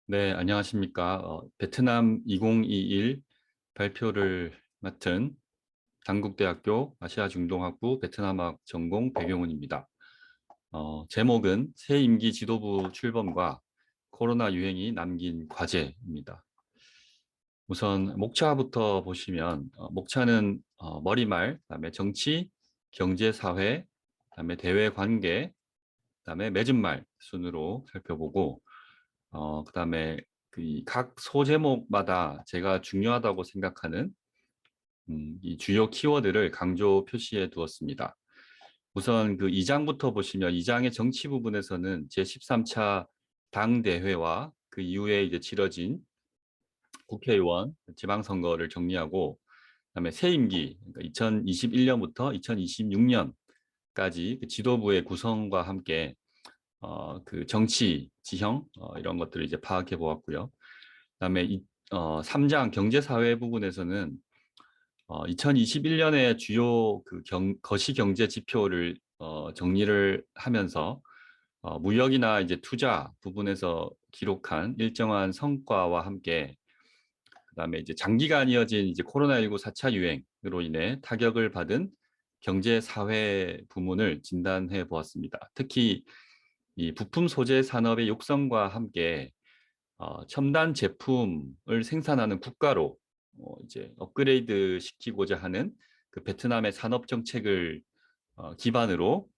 네, 안녕하십니까. 베트남 2021 발표를 맡은 단국대학교 아시아중동학부 베트남학 전공 백용훈입니다. 제목은 새 임기 지도부 출범과 코로나 유행이 남긴 과제입니다. 우선 목차부터 보시면 목차는 머리말, 그다음에 정치, 경제, 사회, 그다음에 대외 관계, 그다음에 맺은말 순으로 살펴보고 그다음에 그 각 소제목마다 제가 중요하다고 생각하는 이 주요 키워드를 강조 표시해 두었습니다. 우선 그 2장부터 보시면 2장의 정치 부분에서는 제13차 당대회와 그 이후에 이제 치러진 국회의원 지방선거를 정리하고 그다음에 새 임기 그러니까 2021년부터 2026년까지 그 지도부의 구성과 함께 그 정치 지형 이런 것들을 이제 파악해 보았고요. 그다음에 3장 경제사회 부분에서는 2021년에 주요 그 거시경제 지표를 정리를 하면서 무역이나 이제 투자 부분에서 기록한 일정한 성과와 함께 그다음에 이제 장기간 이어진 이제 코로나19 4차 유행으로 인해 타격을 받은 경제 사회 부문을 진단해 보았습니다. 특히 이 부품 소재 산업의 육성과 함께 첨단 제품을 생산하는 국가로 이제 업그레이드 시키고자 하는 그 베트남의 산업 정책을 기반으로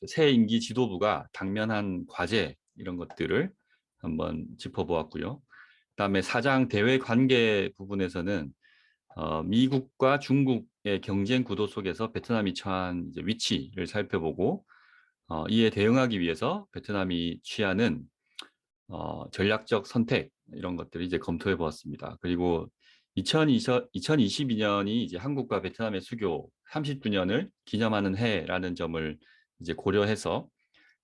새 임기 지도부가 당면한 과제 이런 것들을 한번 짚어보았고요. 그다음에 사장 대외 관계 부분에서는 미국과 중국의 경쟁 구도 속에서 베트남이 처한 이제 위치를 살펴보고 이에 대응하기 위해서 베트남이 취하는 전략적 선택 이런 것들을 이제 검토해 보았습니다. 그리고 2022년이 이제 한국과 베트남의 수교 30주년을 기념하는 해라는 점을 이제 고려해서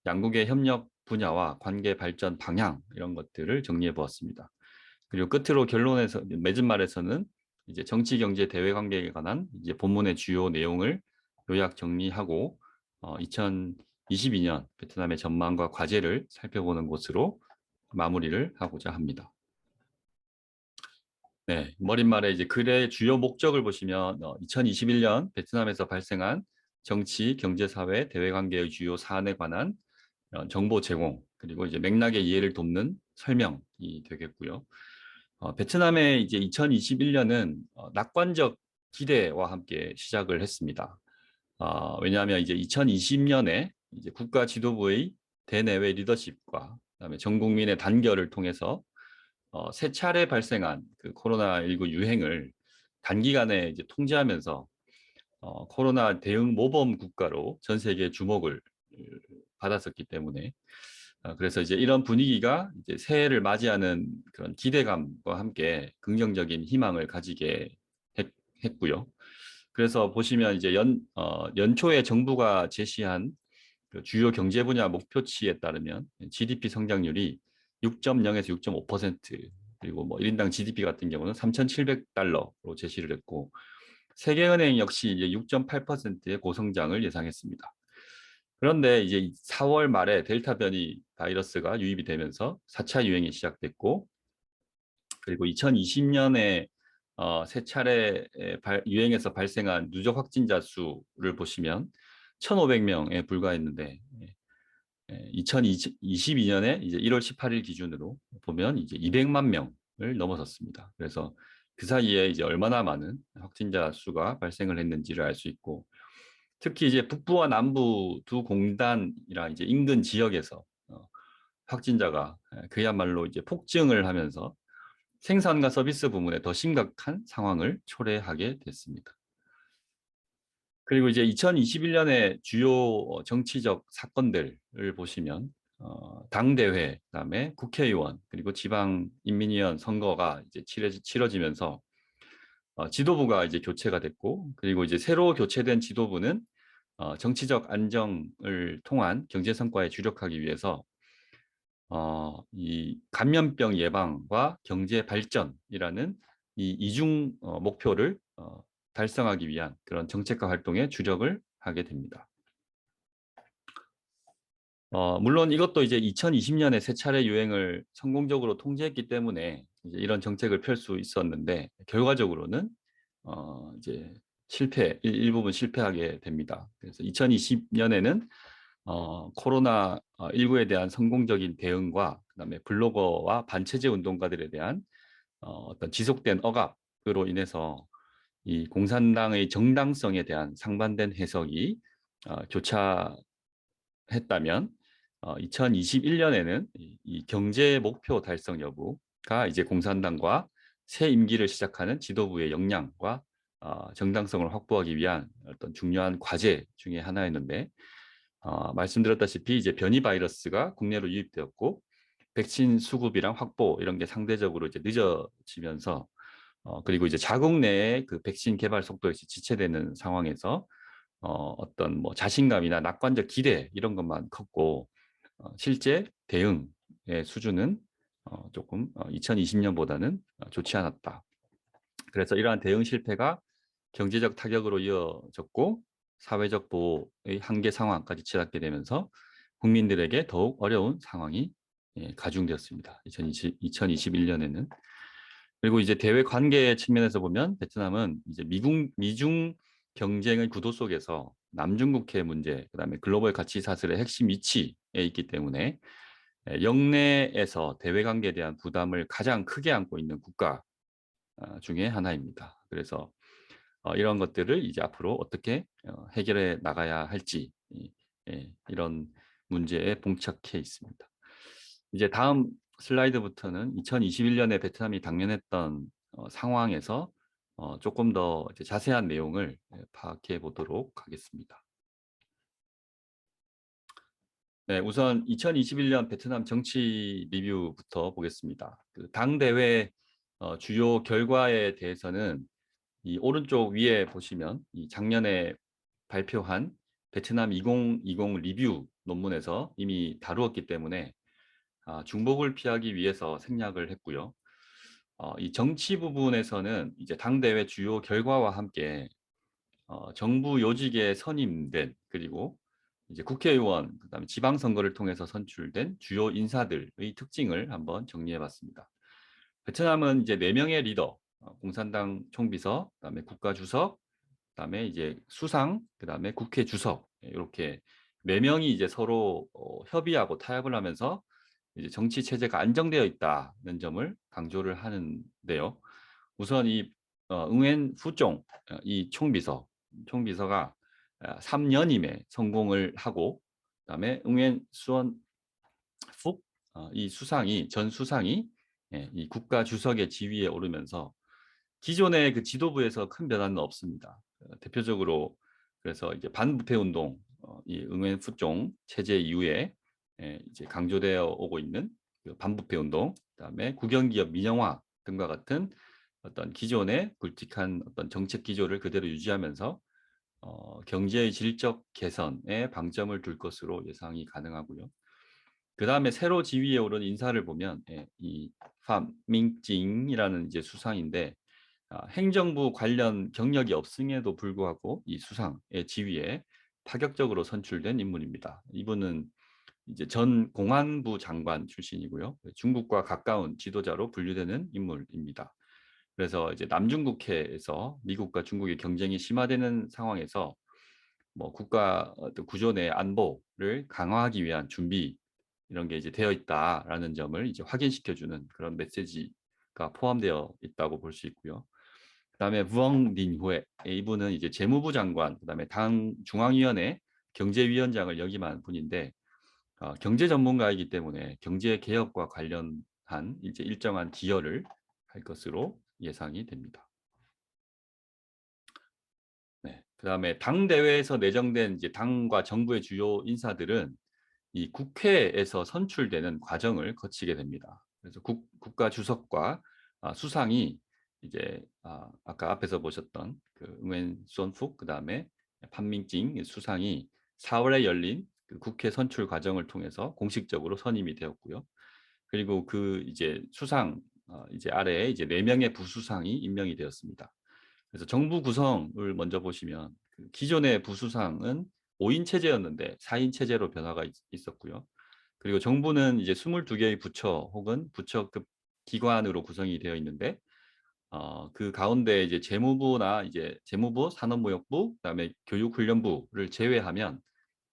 양국의 협력 분야와 관계 발전 방향 이런 것들을 정리해 보았습니다. 그리고 끝으로 결론에서 맺은 말에서는 이제 정치 경제 대외 관계에 관한 이제 본문의 주요 내용을 요약 정리하고 2022년 베트남의 전망과 과제를 살펴보는 것으로 마무리를 하고자 합니다. 네, 머릿말에 이제 글의 주요 목적을 보시면 2021년 베트남에서 발생한 정치, 경제, 사회, 대외 관계의 주요 사안에 관한 정보 제공 그리고 이제 맥락의 이해를 돕는 설명이 되겠고요. 베트남의 이제 2021년은 낙관적 기대와 함께 시작을 했습니다. 왜냐하면 이제 2020년에 이제 국가 지도부의 대내외 리더십과 그다음에 전 국민의 단결을 통해서 세 차례 발생한 그 코로나19 유행을 단기간에 이제 통제하면서 코로나 대응 모범 국가로 전 세계 주목을 받았었기 때문에 그래서 이제 이런 분위기가 이제 새해를 맞이하는 그런 기대감과 함께 긍정적인 희망을 가지게 했고요. 그래서 보시면 이제 연초에 정부가 제시한 그 주요 경제 분야 목표치에 따르면 GDP 성장률이 6.0에서 6.5% 그리고 뭐 1인당 GDP 같은 경우는 3,700달러로 제시를 했고 세계은행 역시 이제 6.8%의 고성장을 예상했습니다. 그런데 이제 4월 말에 델타 변이 바이러스가 유입이 되면서 4차 유행이 시작됐고 그리고 2020년에 세 차례 유행에서 발생한 누적 확진자 수를 보시면 1,500명에 불과했는데 2022년에 이제 1월 18일 기준으로 보면 이제 200만 명을 넘어섰습니다. 그래서 그 사이에 이제 얼마나 많은 확진자 수가 발생을 했는지를 알 수 있고 특히 이제 북부와 남부 두 공단이랑 이제 인근 지역에서 확진자가 그야말로 이제 폭증을 하면서 생산과 서비스 부문에 더 심각한 상황을 초래하게 됐습니다. 그리고 이제 2021년에 주요 정치적 사건들을 보시면 당대회, 그다음에 국회의원, 그리고 지방인민위원 선거가 이제 치러지면서 지도부가 이제 교체가 됐고, 그리고 이제 새로 교체된 지도부는 정치적 안정을 통한 경제 성과에 주력하기 위해서 이 감염병 예방과 경제 발전이라는 이 이중 목표를 달성하기 위한 그런 정책과 활동에 주력을 하게 됩니다. 물론 이것도 이제 2020년에 세 차례 유행을 성공적으로 통제했기 때문에 이제 이런 정책을 펼 수 있었는데 결과적으로는 이제 일부분 실패하게 됩니다. 그래서 2020년에는 코로나 19에 대한 성공적인 대응과 그다음에 블로거와 반체제 운동가들에 대한 어떤 지속된 억압으로 인해서 이 공산당의 정당성에 대한 상반된 해석이 교차했다면 2021년에는 이 경제 목표 달성 여부가 이제 공산당과 새 임기를 시작하는 지도부의 역량과 정당성을 확보하기 위한 어떤 중요한 과제 중에 하나였는데 말씀드렸다시피 이제 변이 바이러스가 국내로 유입되었고 백신 수급이랑 확보 이런 게 상대적으로 이제 늦어지면서 그리고 이제 자국 내에 그 백신 개발 속도가 지체되는 상황에서 어떤 뭐 자신감이나 낙관적 기대 이런 것만 컸고 실제 대응의 수준은 조금 2020년보다는 좋지 않았다. 그래서 이러한 대응 실패가 경제적 타격으로 이어졌고 사회적 보호의 한계 상황까지 치닫게 되면서 국민들에게 더욱 어려운 상황이 가중되었습니다. 2021년에는. 그리고 이제 대외 관계 측면에서 보면 베트남은 이제 미중 경쟁의 구도 속에서 남중국해 문제, 그다음에 글로벌 가치 사슬의 핵심 위치에 있기 때문에 영내에서 대외 관계에 대한 부담을 가장 크게 안고 있는 국가 중에 하나입니다. 그래서 이런 것들을 이제 앞으로 어떻게 해결해 나가야 할지 이런 문제에 봉착해 있습니다. 이제 다음 슬라이드부터는 2021년에 베트남이 당면했던 상황에서 조금 더 이제 자세한 내용을 파악해 보도록 하겠습니다. 네, 우선 2021년 베트남 정치 리뷰부터 보겠습니다. 그 당대회 주요 결과에 대해서는 이 오른쪽 위에 보시면 이 작년에 발표한 베트남 2020 리뷰 논문에서 이미 다루었기 때문에 중복을 피하기 위해서 생략을 했고요. 이 정치 부분에서는 이제 당대회 주요 결과와 함께 정부 요직에 선임된 그리고 이제 국회의원 그다음에 지방선거를 통해서 선출된 주요 인사들의 특징을 한번 정리해봤습니다. 베트남은 이제 4명의 리더, 공산당 총비서, 그다음에 국가주석, 그다음에 이제 수상, 그다음에 국회 주석 이렇게 4명이 이제 서로 협의하고 타협을 하면서 이제 정치 체제가 안정되어 있다는 점을 강조를 하는데요. 우선 이 응웬 후종 이 총비서가 3년임에 성공을 하고 그다음에 응웬 수원 푹 이 수상이 전 수상이 이 국가 주석의 지위에 오르면서 기존의 그 지도부에서 큰 변화는 없습니다. 대표적으로 그래서 이제 반부패 운동 이 응웬 후종 체제 이후에 이제 강조되어 오고 있는 그 반부패 운동, 그다음에 국영기업 민영화 등과 같은 어떤 기존의 굵직한 어떤 정책 기조를 그대로 유지하면서 경제의 질적 개선에 방점을 둘 것으로 예상이 가능하고요. 그 다음에 새로 지위에 오른 인사를 보면 이 파밍징이라는 이제 수상인데 행정부 관련 경력이 없음에도 불구하고 이 수상의 지위에 파격적으로 선출된 인물입니다. 이분은 이제 전 공안부 장관 출신이고요. 중국과 가까운 지도자로 분류되는 인물입니다. 그래서 이제 남중국해에서 미국과 중국의 경쟁이 심화되는 상황에서 뭐 국가 구조 내 안보를 강화하기 위한 준비 이런 게 이제 되어 있다라는 점을 이제 확인시켜주는 그런 메시지가 포함되어 있다고 볼 수 있고요. 그다음에 부엉 린후에 이분은 이제 재무부 장관, 그다음에 당 중앙위원회 경제위원장을 역임한 분인데 경제 전문가이기 때문에 경제 개혁과 관련한 이제 일정한 기여를 할 것으로 예상이 됩니다. 네. 그다음에 당 대회에서 내정된 이제 당과 정부의 주요 인사들은 이 국회에서 선출되는 과정을 거치게 됩니다. 그래서 국가 주석과 수상이 이제 아까 앞에서 보셨던 그 응웬 수원푹 그다음에 판밍징 수상이 4월에 열린 그 국회 선출 과정을 통해서 공식적으로 선임이 되었고요. 그리고 그 이제 수상 이제 아래에 이제 4명의 부수상이 임명이 되었습니다. 그래서 정부 구성을 먼저 보시면 그 기존의 부수상은 5인 체제였는데 4인 체제로 변화가 있었고요. 그리고 정부는 이제 22개의 부처 혹은 부처급 기관으로 구성이 되어 있는데 그 가운데 이제 재무부나 이제 재무부, 산업무역부, 그다음에 교육훈련부를 제외하면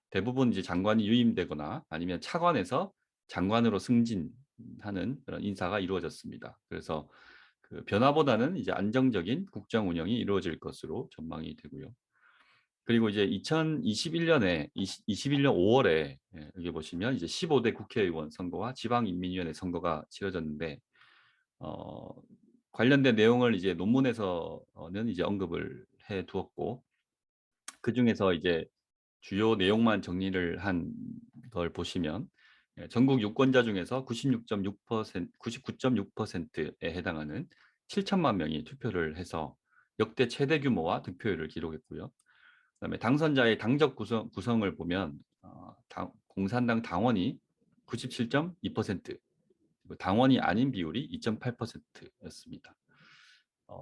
대부분 이제 장관이 유임되거나 아니면 차관에서 장관으로 승진하는 그런 인사가 이루어졌습니다. 그래서 그 변화보다는 이제 안정적인 국정 운영이 이루어질 것으로 전망이 되고요. 그리고 이제 2021년에 21년 5월에 여기 보시면 이제 15대 국회의원 선거와 지방인민위원회 선거가 치러졌는데 어, 관련된 내용을 이제 논문에서는 이제 언급을 해 두었고 그 중에서 이제 주요 내용만 정리를 한 걸 보시면 전국 유권자 중에서 96.6%, 99.6%에 해당하는 7천만 명이 투표를 해서 역대 최대 규모와 득표율을 기록했고요. 그다음에 당선자의 당적 구성을 보면 공산당 당원이 97.2%, 당원이 아닌 비율이 2.8%였습니다.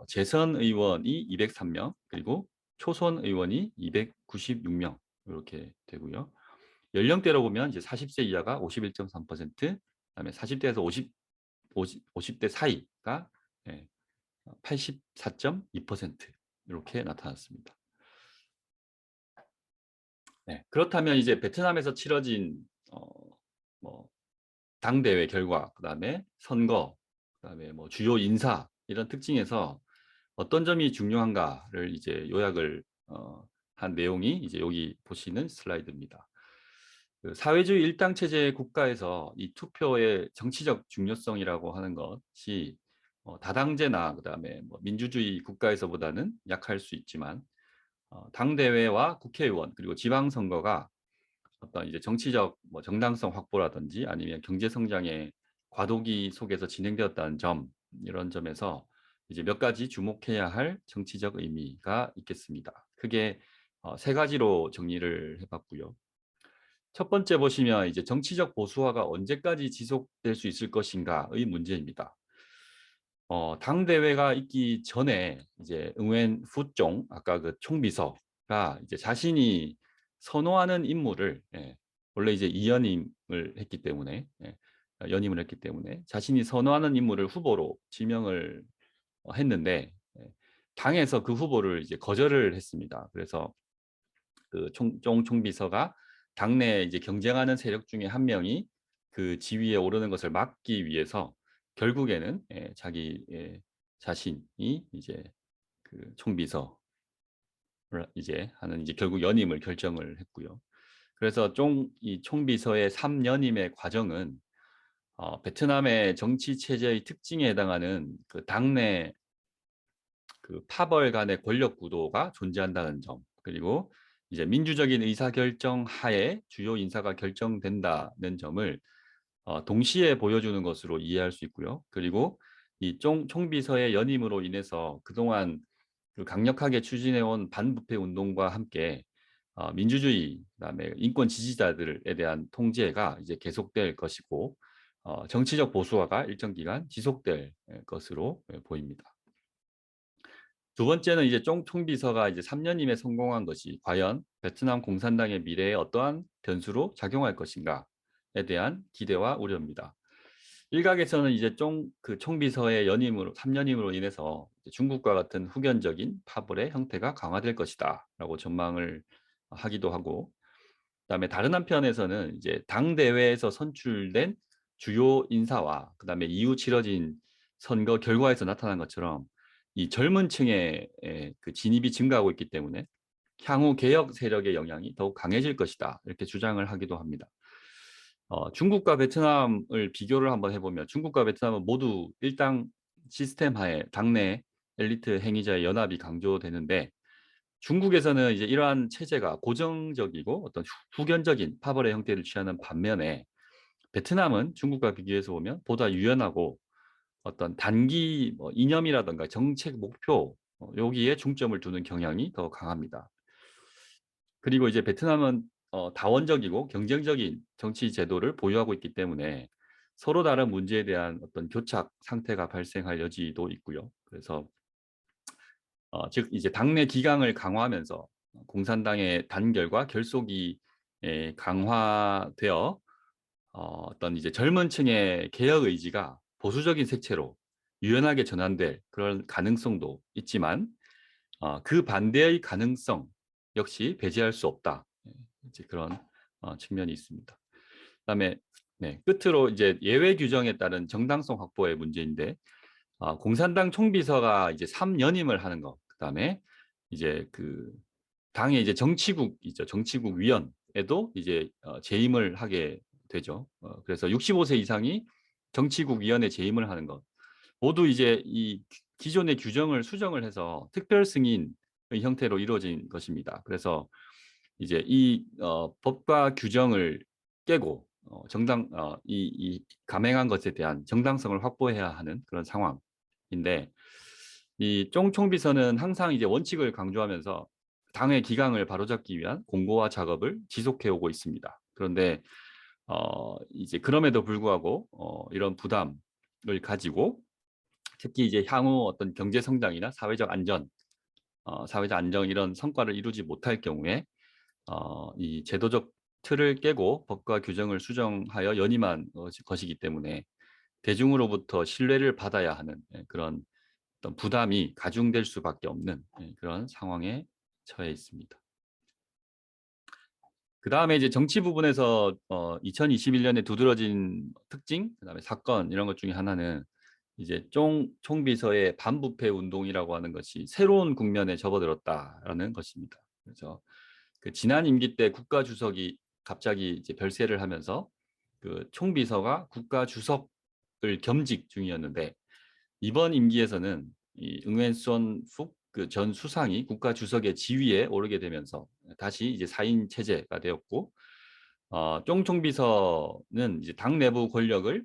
재선 의원이 203명, 그리고 초선 의원이 296명 이렇게 되고요. 연령대로 보면 이제 40세 이하가 51.3%, 그다음에 40대에서 50대 사이가 84.2% 이렇게 나타났습니다. 네, 그렇다면 이제 베트남에서 치러진 뭐 당대회 결과, 그다음에 선거, 그다음에 뭐 주요 인사 이런 특징에서 어떤 점이 중요한가를 이제 요약을 한 내용이 이제 여기 보시는 슬라이드입니다. 그 사회주의 일당 체제 국가에서 이 투표의 정치적 중요성이라고 하는 것이 다당제나 그다음에 뭐 민주주의 국가에서보다는 약할 수 있지만 당대회와 국회의원 그리고 지방선거가 어떤 이제 정치적 뭐 정당성 확보라든지 아니면 경제 성장의 과도기 속에서 진행되었다는 점, 이런 점에서 이제 몇 가지 주목해야 할 정치적 의미가 있겠습니다. 크게 세 가지로 정리를 해봤고요. 첫 번째 보시면 이제 정치적 보수화가 언제까지 지속될 수 있을 것인가의 문제입니다. 당대회가 있기 전에 이제 응웬 후종, 아까 그 총비서가 이제 자신이 선호하는 인물을 원래 이제 이연임을 했기 때문에 연임을 했기 때문에 자신이 선호하는 인물을 후보로 지명을 했는데 당에서 그 후보를 이제 거절을 했습니다. 그래서 그 총비서가 당내 이제 경쟁하는 세력 중에 한 명이 그 지위에 오르는 것을 막기 위해서 결국에는 자기 자신이 이제 그 총비서를 이제 하는 이제 결국 연임을 결정을 했고요. 그래서 이 총비서의 3연임의 과정은 베트남의 정치 체제의 특징에 해당하는 그 당내 그 파벌 간의 권력 구도가 존재한다는 점, 그리고 이제 민주적인 의사결정 하에 주요 인사가 결정된다는 점을 동시에 보여주는 것으로 이해할 수 있고요. 그리고 이 총비서의 연임으로 인해서 그동안 그 강력하게 추진해온 반부패 운동과 함께 민주주의, 그다음에 인권 지지자들에 대한 통제가 이제 계속될 것이고 정치적 보수화가 일정 기간 지속될 것으로 보입니다. 두 번째는 이제 총비서가 이제 3년임에 성공한 것이 과연 베트남 공산당의 미래에 어떠한 변수로 작용할 것인가에 대한 기대와 우려입니다. 일각에서는 이제 그 총비서의 3년임으로 인해서 중국과 같은 후견적인 파벌의 형태가 강화될 것이다라고 전망을 하기도 하고, 그다음에 다른 한편에서는 이제 당 대회에서 선출된 주요 인사와 그다음에 이후 치러진 선거 결과에서 나타난 것처럼 이 젊은 층의 그 진입이 증가하고 있기 때문에 향후 개혁 세력의 영향이 더욱 강해질 것이다, 이렇게 주장을 하기도 합니다. 중국과 베트남을 비교를 한번 해보면 중국과 베트남은 모두 일당 시스템 하에 당내 엘리트 행위자의 연합이 강조되는데, 중국에서는 이제 이러한 체제가 고정적이고 어떤 후견적인 파벌의 형태를 취하는 반면에 베트남은 중국과 비교해서 보면 보다 유연하고 어떤 단기 뭐 이념이라든가 정책 목표 여기에 중점을 두는 경향이 더 강합니다. 그리고 이제 베트남은 다원적이고 경쟁적인 정치 제도를 보유하고 있기 때문에 서로 다른 문제에 대한 어떤 교착 상태가 발생할 여지도 있고요. 그래서 즉 이제 당내 기강을 강화하면서 공산당의 단결과 결속이 강화되어 어떤 이제 젊은 층의 개혁 의지가 보수적인 색채로 유연하게 전환될 그런 가능성도 있지만 그 반대의 가능성 역시 배제할 수 없다. 이제 그런 측면이 있습니다. 그다음에 네, 끝으로 이제 예외 규정에 따른 정당성 확보의 문제인데 공산당 총비서가 이제 3연임을 하는 것, 그다음에 이제 그 당의 이제 정치국 있죠. 정치국 위원회도 이제 재임을 하게 되죠. 그래서 65세 이상이 정치국 위원회 재임을 하는 것 모두 이제 이 기존의 규정을 수정을 해서 특별 승인의 형태로 이루어진 것입니다. 그래서 이제 이 법과 규정을 깨고 이 감행한 것에 대한 정당성을 확보해야 하는 그런 상황인데 이 총비서는 항상 이제 원칙을 강조하면서 당의 기강을 바로잡기 위한 공고화 작업을 지속해 오고 있습니다. 그런데 이제 그럼에도 불구하고 이런 부담을 가지고 특히 이제 향후 어떤 경제 성장이나 사회적 안정 이런 성과를 이루지 못할 경우에 이 제도적 틀을 깨고 법과 규정을 수정하여 연임한 것이기 때문에 대중으로부터 신뢰를 받아야 하는 그런 어떤 부담이 가중될 수밖에 없는 그런 상황에 처해 있습니다. 그 다음에 이제 정치 부분에서 2021년에 두드러진 특징, 그다음에 사건 이런 것 중에 하나는 이제 총비서의 반부패 운동이라고 하는 것이 새로운 국면에 접어들었다라는 것입니다. 그래서 그 지난 임기 때 국가 주석이 갑자기 이제 별세를 하면서 그 총비서가 국가 주석을 겸직 중이었는데 이번 임기에서는 이 응웬선 푹그전 수상이 국가 주석의 지위에 오르게 되면서 다시 이제 4인 체제가 되었고 쫑 총비서는 이제 당 내부 권력을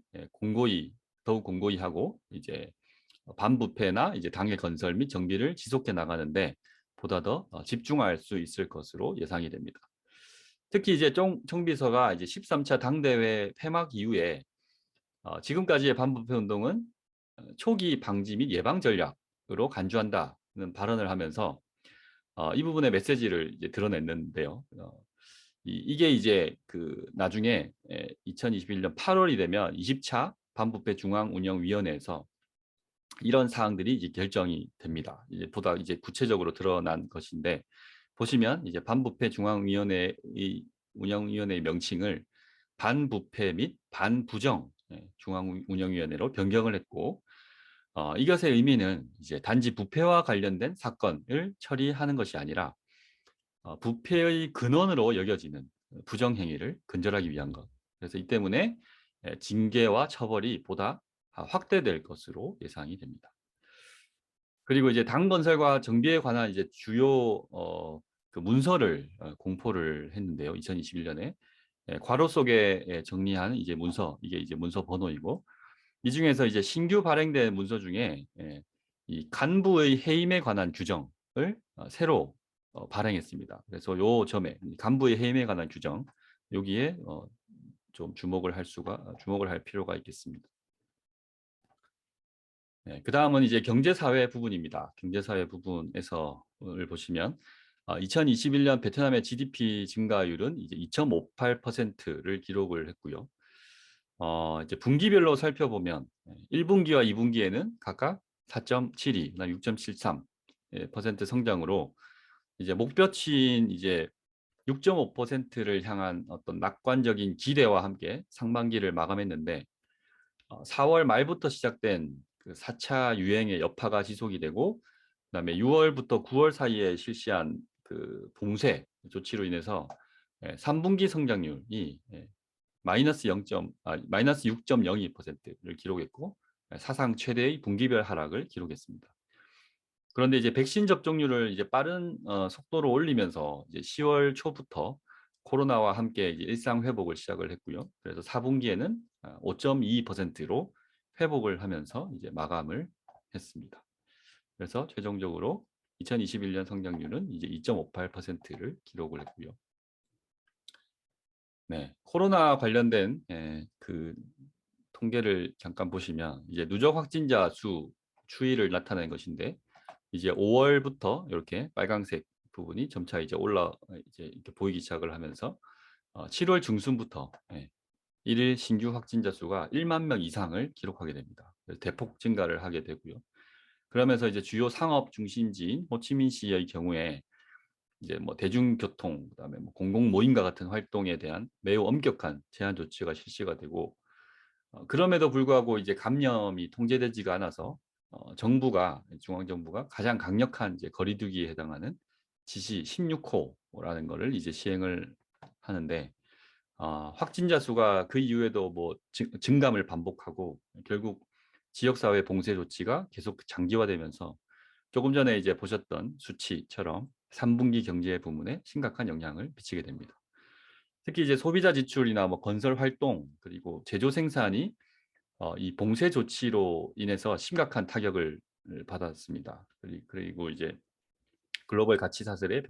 더욱 공고히 하고 이제 반부패나 이제 당의 건설 및 정비를 지속해 나가는데 보다 더 집중할 수 있을 것으로 예상이 됩니다. 특히 이제 총비서가 이제 13차 당대회 폐막 이후에 지금까지의 반부패 운동은 초기 방지 및 예방 전략으로 간주한다는 발언을 하면서 이 부분의 메시지를 이제 드러냈는데요. 이게 이제 그 나중에 2021년 8월이 되면 20차 반부패 중앙운영위원회에서 이런 사항들이 이제 결정이 됩니다. 이제 보다 이제 구체적으로 드러난 것인데 보시면 이제 반부패 중앙위원회의 운영위원회의 명칭을 반부패 및 반부정 중앙운영위원회로 변경을 했고 이것의 의미는 이제 단지 부패와 관련된 사건을 처리하는 것이 아니라 부패의 근원으로 여겨지는 부정행위를 근절하기 위한 것. 그래서 이 때문에 징계와 처벌이 보다 확대될 것으로 예상이 됩니다. 그리고 이제 당 건설과 정비에 관한 이제 주요 그 문서를 공포를 했는데요. 2021년에 괄호 속에 정리한 이제 문서, 이게 이제 문서 번호이고 이 중에서 이제 신규 발행된 문서 중에 이 간부의 해임에 관한 규정을 새로 발행했습니다. 그래서 요 점에 간부의 해임에 관한 규정 여기에 좀 주목을 할 필요가 있겠습니다. 네, 그 다음은 이제 경제사회 부분입니다. 경제사회 부분에서를 보시면 2021년 베트남의 GDP 증가율은 이제 2.58%를 기록을 했고요. 이제 분기별로 살펴보면 1분기와 2분기에는 각각 4.72, 6.73% 성장으로 이제 목표치인 이제 6.5%를 향한 어떤 낙관적인 기대와 함께 상반기를 마감했는데 4월 말부터 시작된 그 4차 유행의 여파가 지속이 되고 그다음에 6월부터 9월 사이에 실시한 그 봉쇄 조치로 인해서 3분기 성장률이 마이너스 6.02%를 기록했고 사상 최대의 분기별 하락을 기록했습니다. 그런데 이제 백신 접종률을 이제 빠른 속도로 올리면서 이제 10월 초부터 코로나와 함께 이제 일상 회복을 시작을 했고요. 그래서 4분기에는 5.22%로 회복을 하면서 이제 마감을 했습니다. 그래서 최종적으로 2021년 성장률은 이제 2.58%를 기록을 했고요. 네, 코로나 관련된 그 통계를 잠깐 보시면 이제 누적 확진자 수 추이를 나타낸 것인데 이제 5월부터 이렇게 빨간색 부분이 점차 이제 이제 이렇게 보이기 시작을 하면서 7월 중순부터 일일 신규 확진자 수가 1만 명 이상을 기록하게 됩니다. 그래서 대폭 증가를 하게 되고요. 그러면서 이제 주요 상업 중심지인 호치민시의 경우에 이제 뭐 대중교통, 그다음에 뭐 공공 모임과 같은 활동에 대한 매우 엄격한 제한 조치가 실시가 되고, 그럼에도 불구하고 이제 감염이 통제되지가 않아서 중앙 정부가 가장 강력한 이제 거리두기에 해당하는 지시 16호라는 거를 이제 시행을 하는데, 확진자 수가 그 이후에도 뭐 증감을 반복하고 결국 지역사회 봉쇄 조치가 계속 장기화되면서 조금 전에 이제 보셨던 수치처럼 3분기 경제 부문에 심각한 영향을 미치게 됩니다. 특히 이제 소비자 지출이나 뭐 건설 활동 그리고 제조 생산이 이 봉쇄 조치로 인해서 심각한 타격을 받았습니다. 그리고 이제 글로벌 가치 사슬의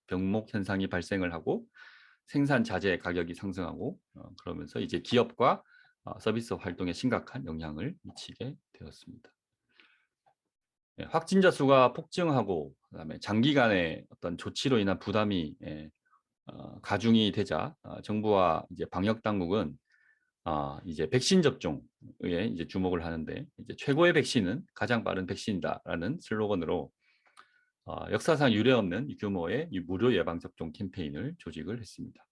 병목 현상이 발생을 하고 생산 자재 가격이 상승하고, 그러면서 이제 기업과 서비스 활동에 심각한 영향을 미치게 되었습니다. 확진자 수가 폭증하고 그다음에 장기간의 어떤 조치로 인한 부담이 가중이 되자 정부와 이제 방역 당국은 이제 백신 접종에 이제 주목을 하는데, 이제 최고의 백신은 가장 빠른 백신이다라는 슬로건으로 역사상 유례없는 규모의 무료 예방 접종 캠페인을 조직을 했습니다.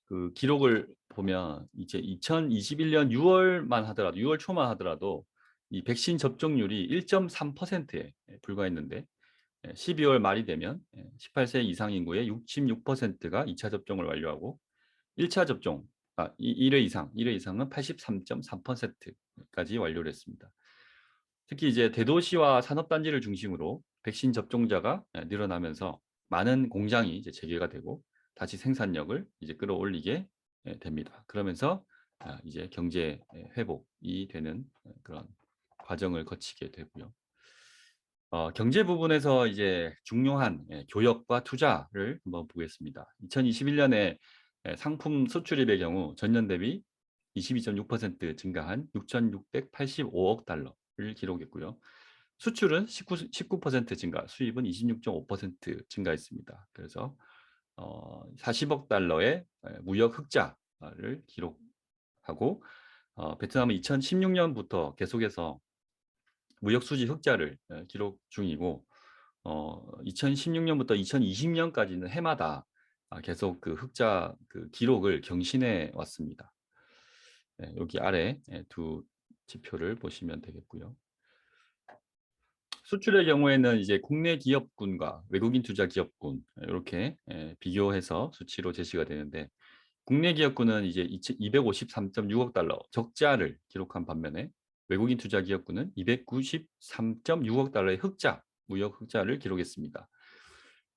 그 기록을 보면 이제 2021년 6월 초만 하더라도 이 백신 접종률이 1.3%에 불과했는데, 12월 말이 되면 18세 이상 인구의 66%가 2차 접종을 완료하고 1차 접종 1회 이상은 83.3%까지 완료를 했습니다. 특히 이제 대도시와 산업단지를 중심으로 백신 접종자가 늘어나면서 많은 공장이 이제 재개가 되고 다시 생산력을 이제 끌어올리게 됩니다. 그러면서 이제 경제 회복이 되는 그런 과정을 거치게 되고요. 경제 부분에서 이제 중요한 교역과 투자를 한번 보겠습니다. 2021년에 상품 수출입의 경우 전년 대비 22.6% 증가한 6,685억 달러를 기록했고요. 수출은 19% 증가, 수입은 26.5% 증가했습니다. 그래서 40억 달러의 무역 흑자를 기록하고, 베트남은 2016년부터 계속해서 무역 수지 흑자를 기록 중이고, 2016년부터 2020년까지는 해마다 계속 그 흑자 그 기록을 경신해 왔습니다. 여기 아래 두 지표를 보시면 되겠고요. 수출의 경우에는 이제 국내 기업군과 외국인 투자 기업군 이렇게 비교해서 수치로 제시가 되는데, 국내 기업군은 이제 253.6억 달러 적자를 기록한 반면에 외국인 투자 기업군은 293.6억 달러의 무역 흑자를 기록했습니다.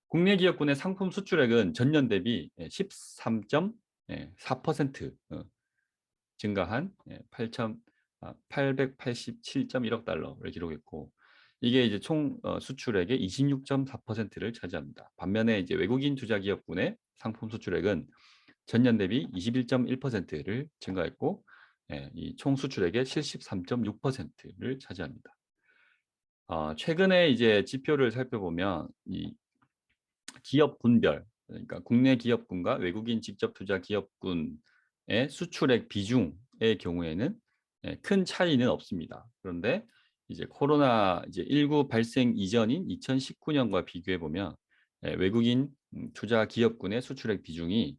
국내 기업군의 상품 수출액은 전년 대비 13.4% 증가한 887.1억 달러를 기록했고, 이게 이제 총 수출액의 26.4%를 차지합니다. 반면에 이제 외국인 투자 기업군의 상품 수출액은 전년 대비 21.1%를 증가했고, 이 총 수출액의 73.6%를 차지합니다. 최근에 이제 지표를 살펴보면 이 기업 분별, 그러니까 국내 기업군과 외국인 직접 투자 기업군의 수출액 비중의 경우에는 큰 차이는 없습니다. 그런데 이제 이제 19 발생 이전인 2019년과 비교해 보면 외국인 투자 기업군의 수출액 비중이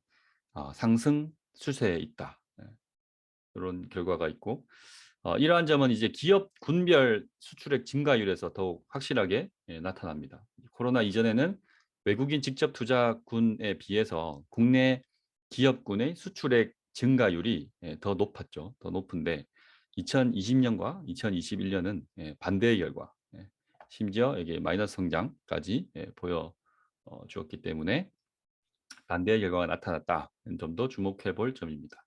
상승 추세에 있다. 이런 결과가 있고, 이러한 점은 이제 기업 군별 수출액 증가율에서 더욱 확실하게 나타납니다. 코로나 이전에는 외국인 직접 투자군에 비해서 국내 기업군의 수출액 증가율이 더 높았죠. 더 높은데 2020년과 2021년은 반대의 결과, 심지어 이게 마이너스 성장까지 보여 주었기 때문에 반대의 결과가 나타났다는 점도 주목해 볼 점입니다.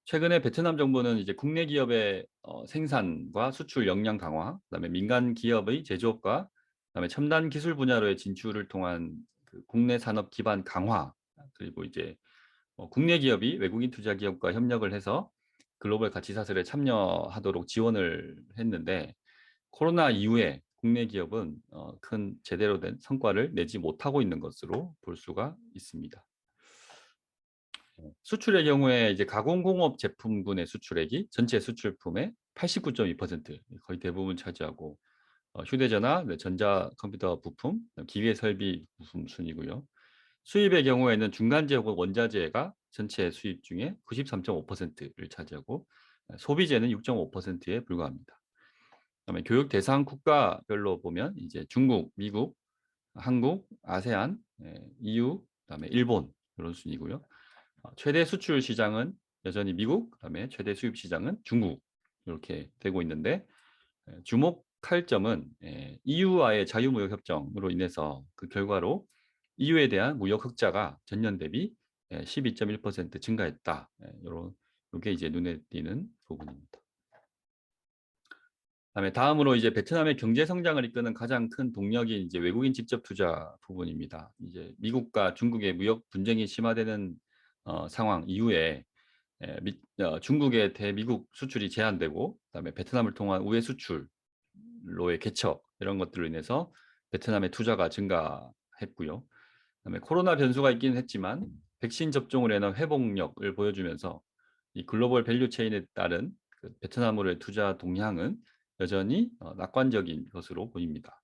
최근에 베트남 정부는 이제 국내 기업의 생산과 수출 역량 강화, 그다음에 민간 기업의 제조업과 그다음에 첨단 기술 분야로의 진출을 통한 그 국내 산업 기반 강화, 그리고 이제 국내 기업이 외국인 투자 기업과 협력을 해서 글로벌 가치 사슬에 참여하도록 지원을 했는데, 코로나 이후에 국내 기업은 큰 제대로 된 성과를 내지 못하고 있는 것으로 볼 수가 있습니다. 수출의 경우에 이제 가공공업 제품군의 수출액이 전체 수출품의 89.2% 거의 대부분 차지하고 휴대전화, 네, 전자컴퓨터 부품, 기계 설비 부품 순이고요. 수입의 경우에는 중간재 혹은 원자재가 전체 수입 중에 93.5%를 차지하고 소비재는 6.5%에 불과합니다. 그다음에 교육 대상 국가별로 보면 이제 중국, 미국, 한국, 아세안, EU, 그다음에 일본 이런 순이고요. 최대 수출 시장은 여전히 미국, 그다음에 최대 수입 시장은 중국 이렇게 되고 있는데 주목할 점은 EU와의 자유무역 협정으로 인해서 그 결과로 EU에 대한 무역 흑자가 전년 대비 12.1% 증가했다. 이런 이게 이제 눈에 띄는 부분입니다. 그다음에 다음으로 이제 베트남의 경제 성장을 이끄는 가장 큰 동력이 이제 외국인 직접 투자 부분입니다. 이제 미국과 중국의 무역 분쟁이 심화되는 상황 이후에 중국의 대미국 수출이 제한되고 그다음에 베트남을 통한 우회 수출로의 개척 이런 것들로 인해서 베트남의 투자가 증가했고요. 그다음에 코로나 변수가 있기는 했지만 백신 접종을 해서 회복력을 보여주면서 이 글로벌 밸류 체인에 따른 그 베트남으로의 투자 동향은 여전히 낙관적인 것으로 보입니다.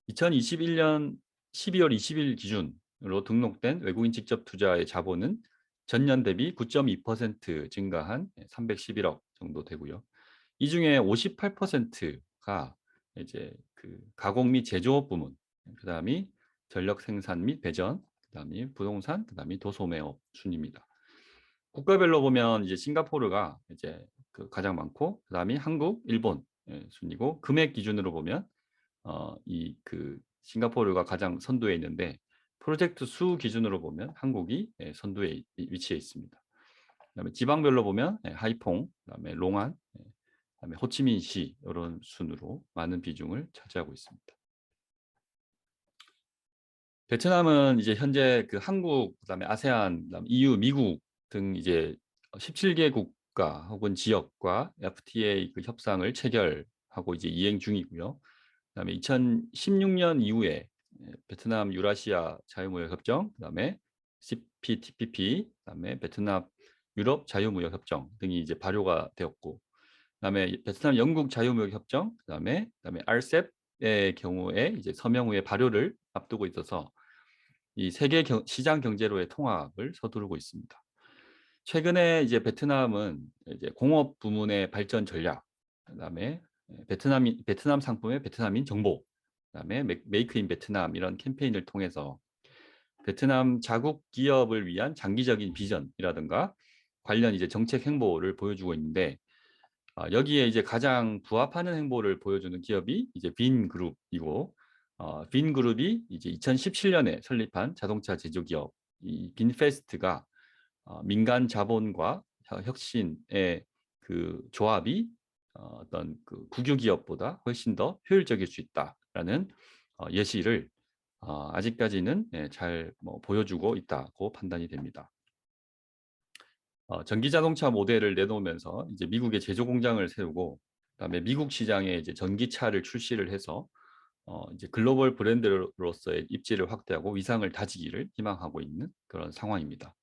2021년 12월 20일 기준으로 등록된 외국인 직접 투자의 자본은 전년 대비 9.2% 증가한 311억 정도 되고요. 이 중에 58%가 이제 그 가공 및 제조업 부문, 그다음이 전력 생산 및 배전, 그다음이 부동산, 그다음이 도소매업 순입니다. 국가별로 보면 이제 싱가포르가 이제 그 가장 많고, 그다음이 한국, 일본 순이고 금액 기준으로 보면 이 그 싱가포르가 가장 선두에 있는데 프로젝트 수 기준으로 보면 한국이 선두에 위치해 있습니다. 그다음에 지방별로 보면 하이퐁, 그다음에 롱안, 그다음에 호치민시 이런 순으로 많은 비중을 차지하고 있습니다. 베트남은 이제 현재 그 한국, 그다음에 아세안, 그다음에 EU, 미국 등 이제 17개 국가 혹은 지역과 FTA 그 협상을 체결하고 이제 이행 중이고요. 그다음에 2016년 이후에 베트남 유라시아 자유무역 협정, 그다음에 CPTPP, 그다음에 베트남 유럽 자유무역 협정 등이 이제 발효가 되었고, 그다음에 베트남 영국 자유무역 협정, 그다음에 RCEP의 경우에 이제 서명 후에 발효를 앞두고 있어서 이 세계 시장 경제로의 통합을 서두르고 있습니다. 최근에 이제 베트남은 이제 공업 부문의 발전 전략, 그다음에 베트남 상품의 베트남인 정보, 그다음에 메이크 인 베트남 이런 캠페인을 통해서 베트남 자국 기업을 위한 장기적인 비전이라든가 관련 이제 정책 행보를 보여주고 있는데 여기에 이제 가장 부합하는 행보를 보여주는 기업이 이제 빈그룹이고 빈그룹이 이제 2017년에 설립한 자동차 제조기업 이 빈페스트가 민간 자본과 혁신의 그 조합이 어떤 그 국유 기업보다 훨씬 더 효율적일 수 있다라는 예시를 아직까지는 잘뭐 보여주고 있다고 판단이 됩니다. 전기 자동차 모델을 내놓으면서 이제 미국의 제조 공장을 세우고 그다음에 미국 시장에 이제 전기차를 출시를 해서 이제 글로벌 브랜드로서의 입지를 확대하고 위상을 다지기를 희망하고 있는 그런 상황입니다.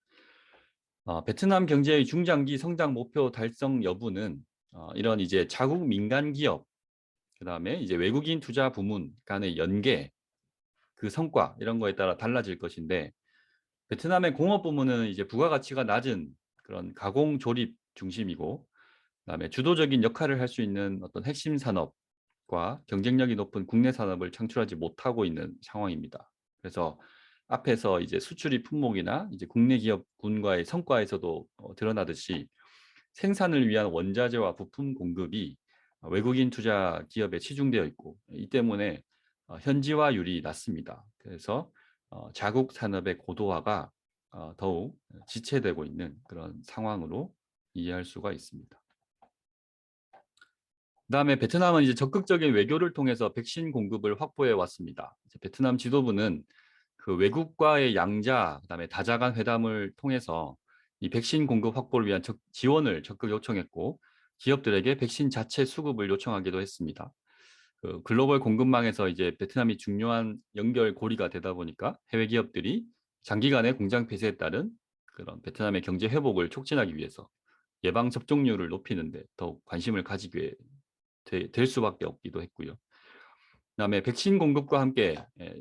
베트남 경제의 중장기 성장 목표 달성 여부는 이런 이제 자국 민간 기업, 그다음에 이제 외국인 투자 부문 간의 연계, 그 성과 이런 거에 따라 달라질 것인데 베트남의 공업 부문은 이제 부가가치가 낮은 그런 가공 조립 중심이고 그다음에 주도적인 역할을 할 수 있는 어떤 핵심 산업과 경쟁력이 높은 국내 산업을 창출하지 못하고 있는 상황입니다. 그래서 앞에서 이제 수출입 품목이나 이제 국내 기업군과의 성과에서도 드러나듯이 생산을 위한 원자재와 부품 공급이 외국인 투자 기업에 치중되어 있고 이 때문에 현지화율이 낮습니다. 그래서 자국 산업의 고도화가 더욱 지체되고 있는 그런 상황으로 이해할 수가 있습니다. 그다음에 베트남은 이제 적극적인 외교를 통해서 백신 공급을 확보해 왔습니다. 베트남 지도부는 그 외국과의 양자, 그다음에 다자간 회담을 통해서 이 백신 공급 확보를 위한 지원을 적극 요청했고 기업들에게 백신 자체 수급을 요청하기도 했습니다. 그 글로벌 공급망에서 이제 베트남이 중요한 연결고리가 되다 보니까 해외 기업들이 장기간의 공장 폐쇄에 따른 그런 베트남의 경제 회복을 촉진하기 위해서 예방 접종률을 높이는 데 더욱 관심을 가지게 될 수밖에 없기도 했고요. 그다음에 백신 공급과 함께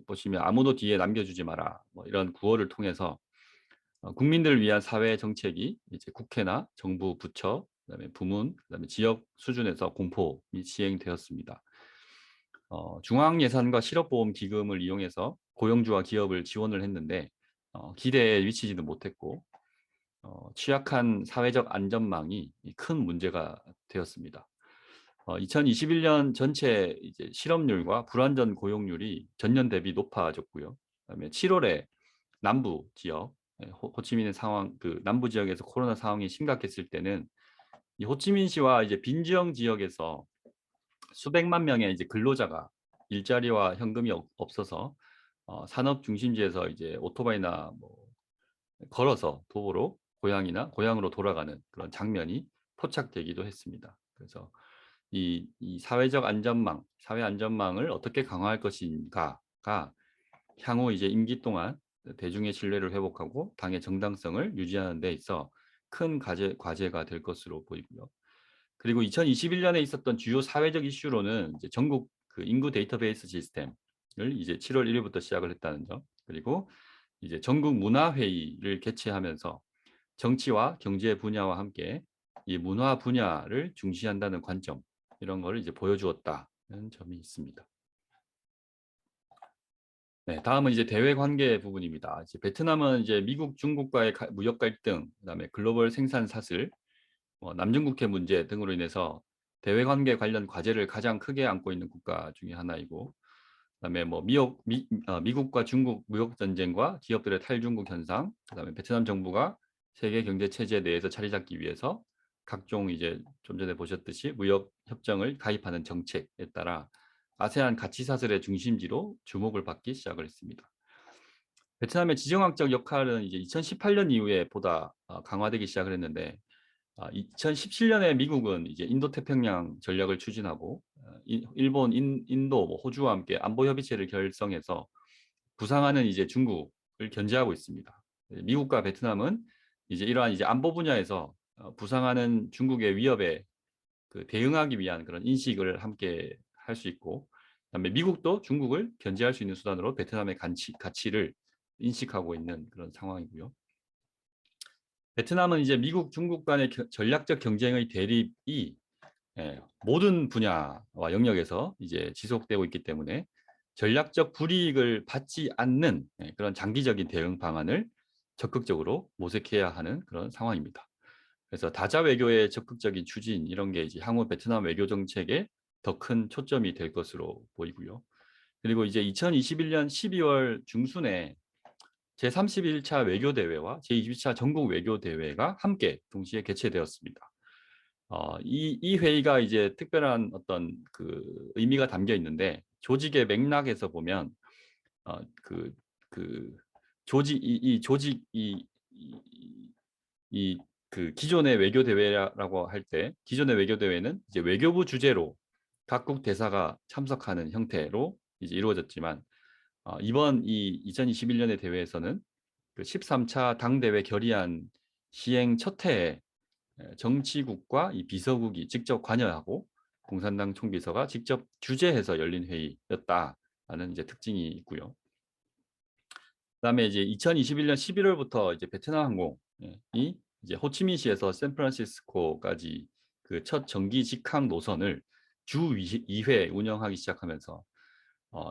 보시면 아무도 뒤에 남겨주지 마라 뭐 이런 구호를 통해서 국민들을 위한 사회 정책이 이제 국회나 정부 부처, 그다음에 부문, 그다음에 지역 수준에서 공포 및 시행되었습니다. 중앙 예산과 실업보험 기금을 이용해서 고용주와 기업을 지원을 했는데 기대에 미치지도 못했고 취약한 사회적 안전망이 큰 문제가 되었습니다. 2021년 전체 이제 실업률과 불안전 고용률이 전년 대비 높아졌고요. 그다음에 7월에 남부 지역, 호치민의 상황, 그 남부 지역에서 코로나 상황이 심각했을 때는 이 호치민시와 이제 빈지형 지역에서 수백만 명의 이제 근로자가 일자리와 현금이 없어서 산업 중심지에서 이제 오토바이나 뭐 걸어서 도보로 고향으로 돌아가는 그런 장면이 포착되기도 했습니다. 그래서 이 사회적 안전망, 사회 안전망을 어떻게 강화할 것인가가 향후 이제 임기 동안 대중의 신뢰를 회복하고 당의 정당성을 유지하는 데 있어 큰 과제가 될 것으로 보이고요. 그리고 2021년에 있었던 주요 사회적 이슈로는 이제 전국 그 인구 데이터베이스 시스템을 이제 7월 1일부터 시작을 했다는 점, 그리고 이제 전국 문화회의를 개최하면서 정치와 경제 분야와 함께 이 문화 분야를 중시한다는 관점, 이런 거를 이제 보여주었다는 점이 있습니다. 네, 다음은 이제 대외 관계 부분입니다. 이제 베트남은 이제 미국, 중국과의 무역 갈등, 그다음에 글로벌 생산 사슬, 남중국해 문제 등으로 인해서 대외 관계 관련 과제를 가장 크게 안고 있는 국가 중에 하나이고, 그다음에 뭐 미국과 중국 무역 전쟁과 기업들의 탈중국 현상, 그다음에 베트남 정부가 세계 경제 체제 내에서 자리 잡기 위해서 각종 이제 좀 전에 보셨듯이 무역 협정을 가입하는 정책에 따라 아세안 가치 사슬의 중심지로 주목을 받기 시작을 했습니다. 베트남의 지정학적 역할은 이제 2018년 이후에 보다 강화되기 시작을 했는데 2017년에 미국은 이제 인도태평양 전략을 추진하고 일본, 인도, 뭐 호주와 함께 안보 협의체를 결성해서 부상하는 이제 중국을 견제하고 있습니다. 미국과 베트남은 이제 이러한 이제 안보 분야에서 부상하는 중국의 위협에 그 대응하기 위한 그런 인식을 함께 할 수 있고, 그다음에 미국도 중국을 견제할 수 있는 수단으로 베트남의 가치를 인식하고 있는 그런 상황이고요. 베트남은 이제 미국, 중국 간의 전략적 경쟁의 대립이 모든 분야와 영역에서 이제 지속되고 있기 때문에 전략적 불이익을 받지 않는 그런 장기적인 대응 방안을 적극적으로 모색해야 하는 그런 상황입니다. 그래서 다자 외교의 적극적인 추진, 이런 게 이제 향후 베트남 외교 정책에 더 큰 초점이 될 것으로 보이고요. 그리고 이제 2021년 12월 중순에 제31차 외교대회와 제22차 전국 외교대회가 함께 동시에 개최되었습니다. 이 회의가 이제 특별한 어떤 그 의미가 담겨 있는데, 조직의 맥락에서 보면 그 조직 이 조직 그 기존의 외교 대회라고 할 때, 기존의 외교 대회는 이제 외교부 주재로 각국 대사가 참석하는 형태로 이제 이루어졌지만 이번 이 2021년의 대회에서는 그 13차 당대회 결의안 시행 첫 해에 정치국과 이 비서국이 직접 관여하고 공산당 총비서가 직접 주재해서 열린 회의였다라는 이제 특징이 있고요. 그다음에 이제 2021년 11월부터 이제 베트남 항공이 이제 호치민시에서 샌프란시스코까지 그 첫 정기 직항 노선을 주 2회 운영하기 시작하면서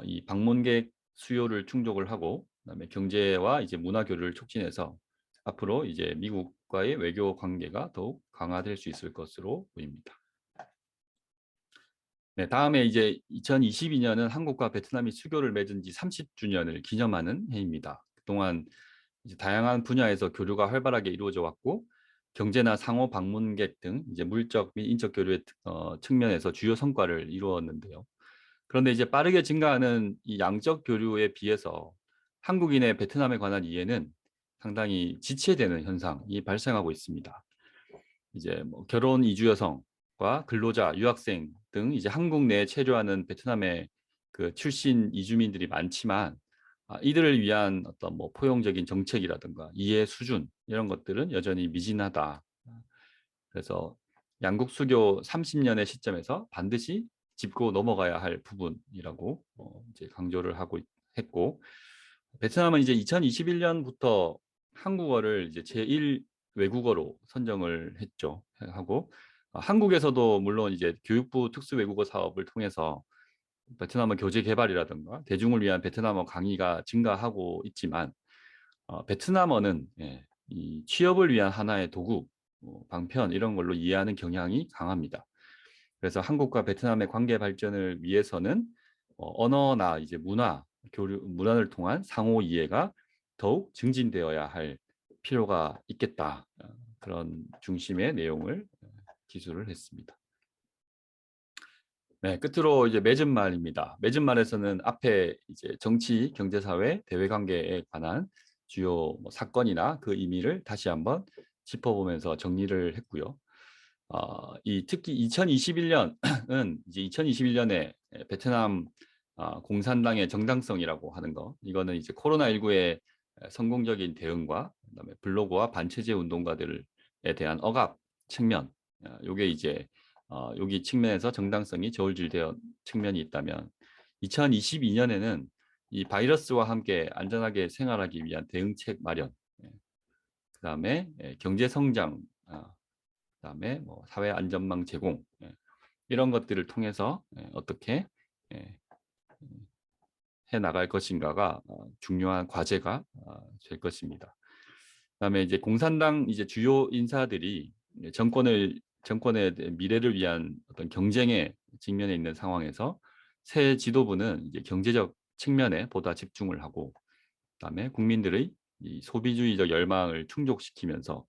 이 방문객 수요를 충족을 하고, 그다음에 경제와 이제 문화 교류를 촉진해서 앞으로 이제 미국과의 외교 관계가 더욱 강화될 수 있을 것으로 보입니다. 네, 다음에 이제 2022년은 한국과 베트남이 수교를 맺은 지 30주년을 기념하는 해입니다. 그동안 이제 다양한 분야에서 교류가 활발하게 이루어져 왔고, 경제나 상호 방문객 등 이제 물적 및 인적 교류의 측면에서 주요 성과를 이루었는데요. 그런데 이제 빠르게 증가하는 이 양적 교류에 비해서 한국인의 베트남에 관한 이해는 상당히 지체되는 현상이 발생하고 있습니다. 이제 뭐 결혼 이주 여성, 근로자, 유학생 등 이제 한국 내에 체류하는 베트남의 그 출신 이주민들이 많지만 이들을 위한 어떤 뭐 포용적인 정책이라든가 이해 수준 이런 것들은 여전히 미진하다. 그래서 양국 수교 30년의 시점에서 반드시 짚고 넘어가야 할 부분이라고 이제 강조를 했고, 베트남은 이제 2021년부터 한국어를 이제 제1 외국어로 선정을 했죠. 하고 한국에서도 물론 이제 교육부 특수외국어 사업을 통해서 베트남어 교재 개발이라든가 대중을 위한 베트남어 강의가 증가하고 있지만 베트남어는 이 취업을 위한 하나의 도구, 방편 이런 걸로 이해하는 경향이 강합니다. 그래서 한국과 베트남의 관계 발전을 위해서는 언어나 이제 문화를 통한 상호 이해가 더욱 증진되어야 할 필요가 있겠다. 그런 중심의 내용을 기술을 했습니다. 네, 끝으로 이제 맺은 말입니다. 맺은 말에서는 앞에 이제 정치, 경제, 사회, 대외 관계에 관한 주요 사건이나 그 의미를 다시 한번 짚어보면서 정리를 했고요. 특히 2021년은 이제 2021년에 베트남 공산당의 정당성이라고 하는 거, 이거는 이제 코로나19의 성공적인 대응과 그다음에 블로거와 반체제 운동가들에 대한 억압 측면, 요게 이제 여기 측면에서 정당성이 저울질되어 측면이 있다면 2022년에는 이 바이러스와 함께 안전하게 생활하기 위한 대응책 마련, 그다음에 경제 성장, 그다음에 뭐 사회 안전망 제공 이런 것들을 통해서 어떻게 해 나갈 것인가가 중요한 과제가 될 것입니다. 그다음에 이제 공산당 이제 주요 인사들이 정권의 미래를 위한 어떤 경쟁에 직면해 있는 상황에서 새 지도부는 이제 경제적 측면에 보다 집중을 하고, 그다음에 국민들의 이 소비주의적 열망을 충족시키면서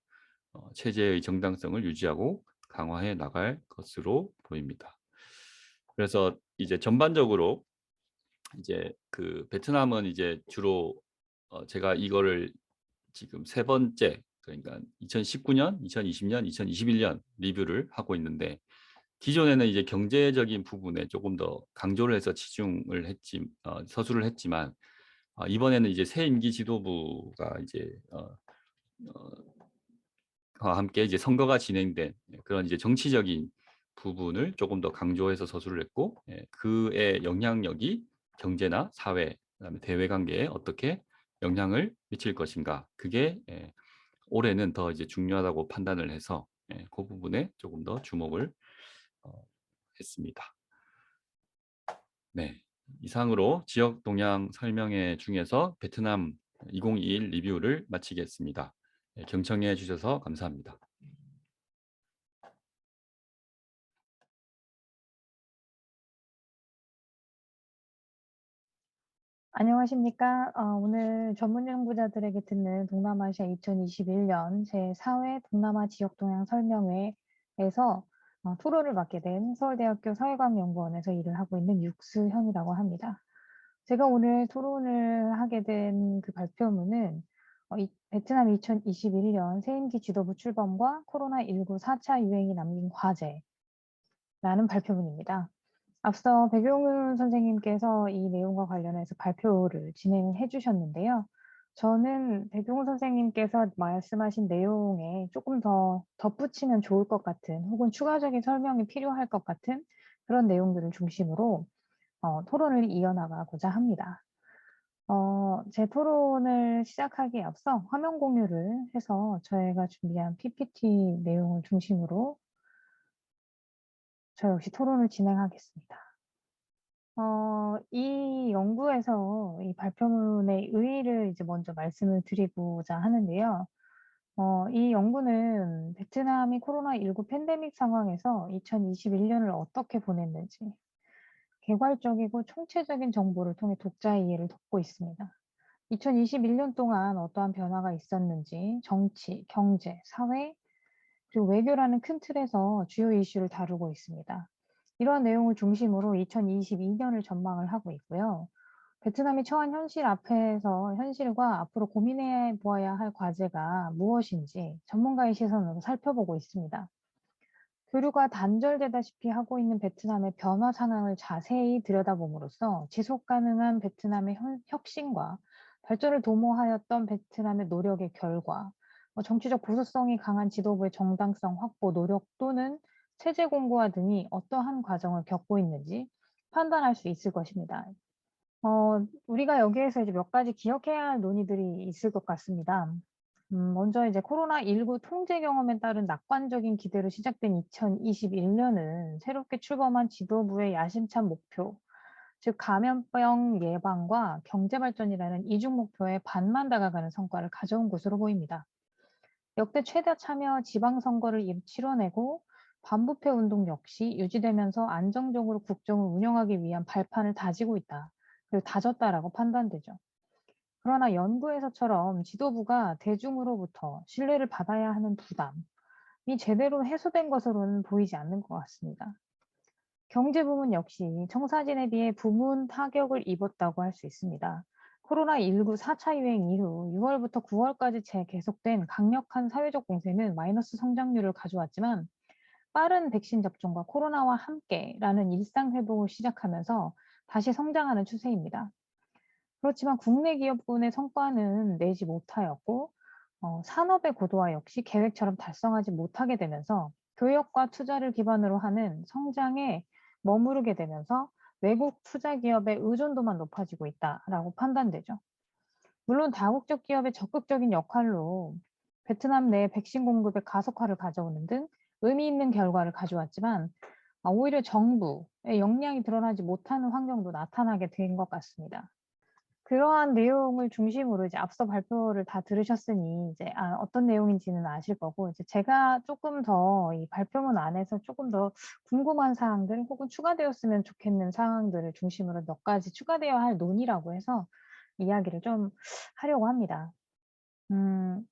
체제의 정당성을 유지하고 강화해 나갈 것으로 보입니다. 그래서 이제 전반적으로 이제 그 베트남은 이제 주로 제가 이거를 지금 세 번째, 그러니까 2019년, 2020년, 2021년 리뷰를 하고 있는데, 기존에는 이제 경제적인 부분에 조금 더 강조를 해서 서술을 했지만 이번에는 이제 새 임기 지도부가 이제 함께 이제 선거가 진행된 그런 이제 정치적인 부분을 조금 더 강조해서 서술을 했고, 그의 영향력이 경제나 사회, 그다음에 대외 관계에 어떻게 영향을 미칠 것인가, 그게 올해는 더 이제 중요하다고 판단을 해서 그 부분에 조금 더 주목을 했습니다. 네, 이상으로 지역 동향 설명회 중에서 베트남 2021 리뷰를 마치겠습니다. 경청해 주셔서 감사합니다. 안녕하십니까. 오늘 전문 연구자들에게 듣는 동남아시아 2021년 제4회 동남아 지역 동향 설명회에서 토론을 맡게 된 서울대학교 사회과학연구원에서 일을 하고 있는 육수현이라고 합니다. 제가 오늘 토론을 하게 된 그 발표문은 베트남 2021년 새임기 지도부 출범과 코로나19 4차 유행이 남긴 과제라는 발표문입니다. 앞서 백용훈 선생님께서 이 내용과 관련해서 발표를 진행을 해주셨는데요. 저는 백용훈 선생님께서 말씀하신 내용에 조금 더 덧붙이면 좋을 것 같은, 혹은 추가적인 설명이 필요할 것 같은 그런 내용들을 중심으로 토론을 이어나가고자 합니다. 제 토론을 시작하기에 앞서 화면 공유를 해서 저희가 준비한 PPT 내용을 중심으로 저 역시 토론을 진행하겠습니다. 이 연구에서 이 발표문의 의의를 이제 먼저 말씀을 드리고자 하는데요. 이 연구는 베트남이 코로나19 팬데믹 상황에서 2021년을 어떻게 보냈는지 개괄적이고 총체적인 정보를 통해 독자의 이해를 돕고 있습니다. 2021년 동안 어떠한 변화가 있었는지 정치, 경제, 사회, 그리고 외교라는 큰 틀에서 주요 이슈를 다루고 있습니다. 이러한 내용을 중심으로 2022년을 전망을 하고 있고요. 베트남이 처한 현실과 앞으로 고민해 보아야 할 과제가 무엇인지 전문가의 시선으로 살펴보고 있습니다. 교류가 단절되다시피 하고 있는 베트남의 변화 상황을 자세히 들여다봄으로써 지속 가능한 베트남의 혁신과 발전을 도모하였던 베트남의 노력의 결과, 정치적 보수성이 강한 지도부의 정당성 확보 노력 또는 체제 공고화 등이 어떠한 과정을 겪고 있는지 판단할 수 있을 것입니다. 우리가 여기에서 이제 몇 가지 기억해야 할 논의들이 있을 것 같습니다. 먼저 이제 코로나19 통제 경험에 따른 낙관적인 기대로 시작된 2021년은 새롭게 출범한 지도부의 야심찬 목표, 즉 감염병 예방과 경제 발전이라는 이중 목표에 반만 다가가는 성과를 가져온 것으로 보입니다. 역대 최대 참여 지방선거를 치러내고 반부패 운동 역시 유지되면서 안정적으로 국정을 운영하기 위한 발판을 다지고 있다. 그리고 다졌다라고 판단되죠. 그러나 연구에서처럼 지도부가 대중으로부터 신뢰를 받아야 하는 부담이 제대로 해소된 것으로는 보이지 않는 것 같습니다. 경제 부문 역시 청사진에 비해 부문 타격을 입었다고 할 수 있습니다. 코로나19 4차 유행 이후 6월부터 9월까지 계속된 강력한 사회적 공세는 마이너스 성장률을 가져왔지만 빠른 백신 접종과 코로나와 함께라는 일상 회복을 시작하면서 다시 성장하는 추세입니다. 그렇지만 국내 기업군의 성과는 내지 못하였고 산업의 고도화 역시 계획처럼 달성하지 못하게 되면서 교역과 투자를 기반으로 하는 성장에 머무르게 되면서 외국 투자 기업의 의존도만 높아지고 있다라고 판단되죠. 물론 다국적 기업의 적극적인 역할로 베트남 내 백신 공급의 가속화를 가져오는 등 의미 있는 결과를 가져왔지만 오히려 정부의 역량이 드러나지 못하는 환경도 나타나게 된 것 같습니다. 그러한 내용을 중심으로 이제 앞서 발표를 다 들으셨으니 이제 어떤 내용인지는 아실 거고, 이제 제가 조금 더 이 발표문 안에서 조금 더 궁금한 사항들 혹은 추가되었으면 좋겠는 사항들을 중심으로 몇 가지 추가되어야 할 논의라고 해서 이야기를 좀 하려고 합니다. 음,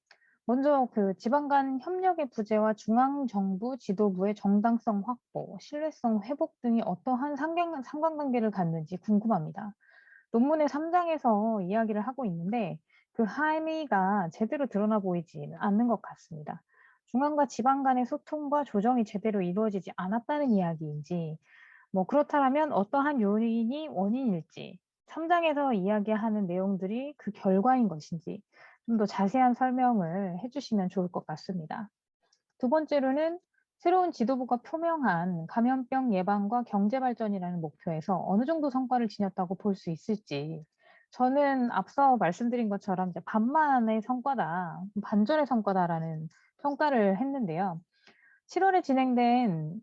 먼저 그 지방 간 협력의 부재와 중앙정부 지도부의 정당성 확보, 신뢰성 회복 등이 어떠한 상관관계를 갖는지 궁금합니다. 논문의 3장에서 이야기를 하고 있는데 그 함의가 제대로 드러나 보이지는 않는 것 같습니다. 중앙과 지방 간의 소통과 조정이 제대로 이루어지지 않았다는 이야기인지, 그렇다면 어떠한 요인이 원인일지, 3장에서 이야기하는 내용들이 그 결과인 것인지 좀 더 자세한 설명을 해주시면 좋을 것 같습니다. 두 번째로는 새로운 지도부가 표명한 감염병 예방과 경제 발전이라는 목표에서 어느 정도 성과를 지녔다고 볼 수 있을지, 저는 앞서 말씀드린 것처럼 이제 반만의 성과다, 반절의 성과다라는 평가를 했는데요. 7월에 진행된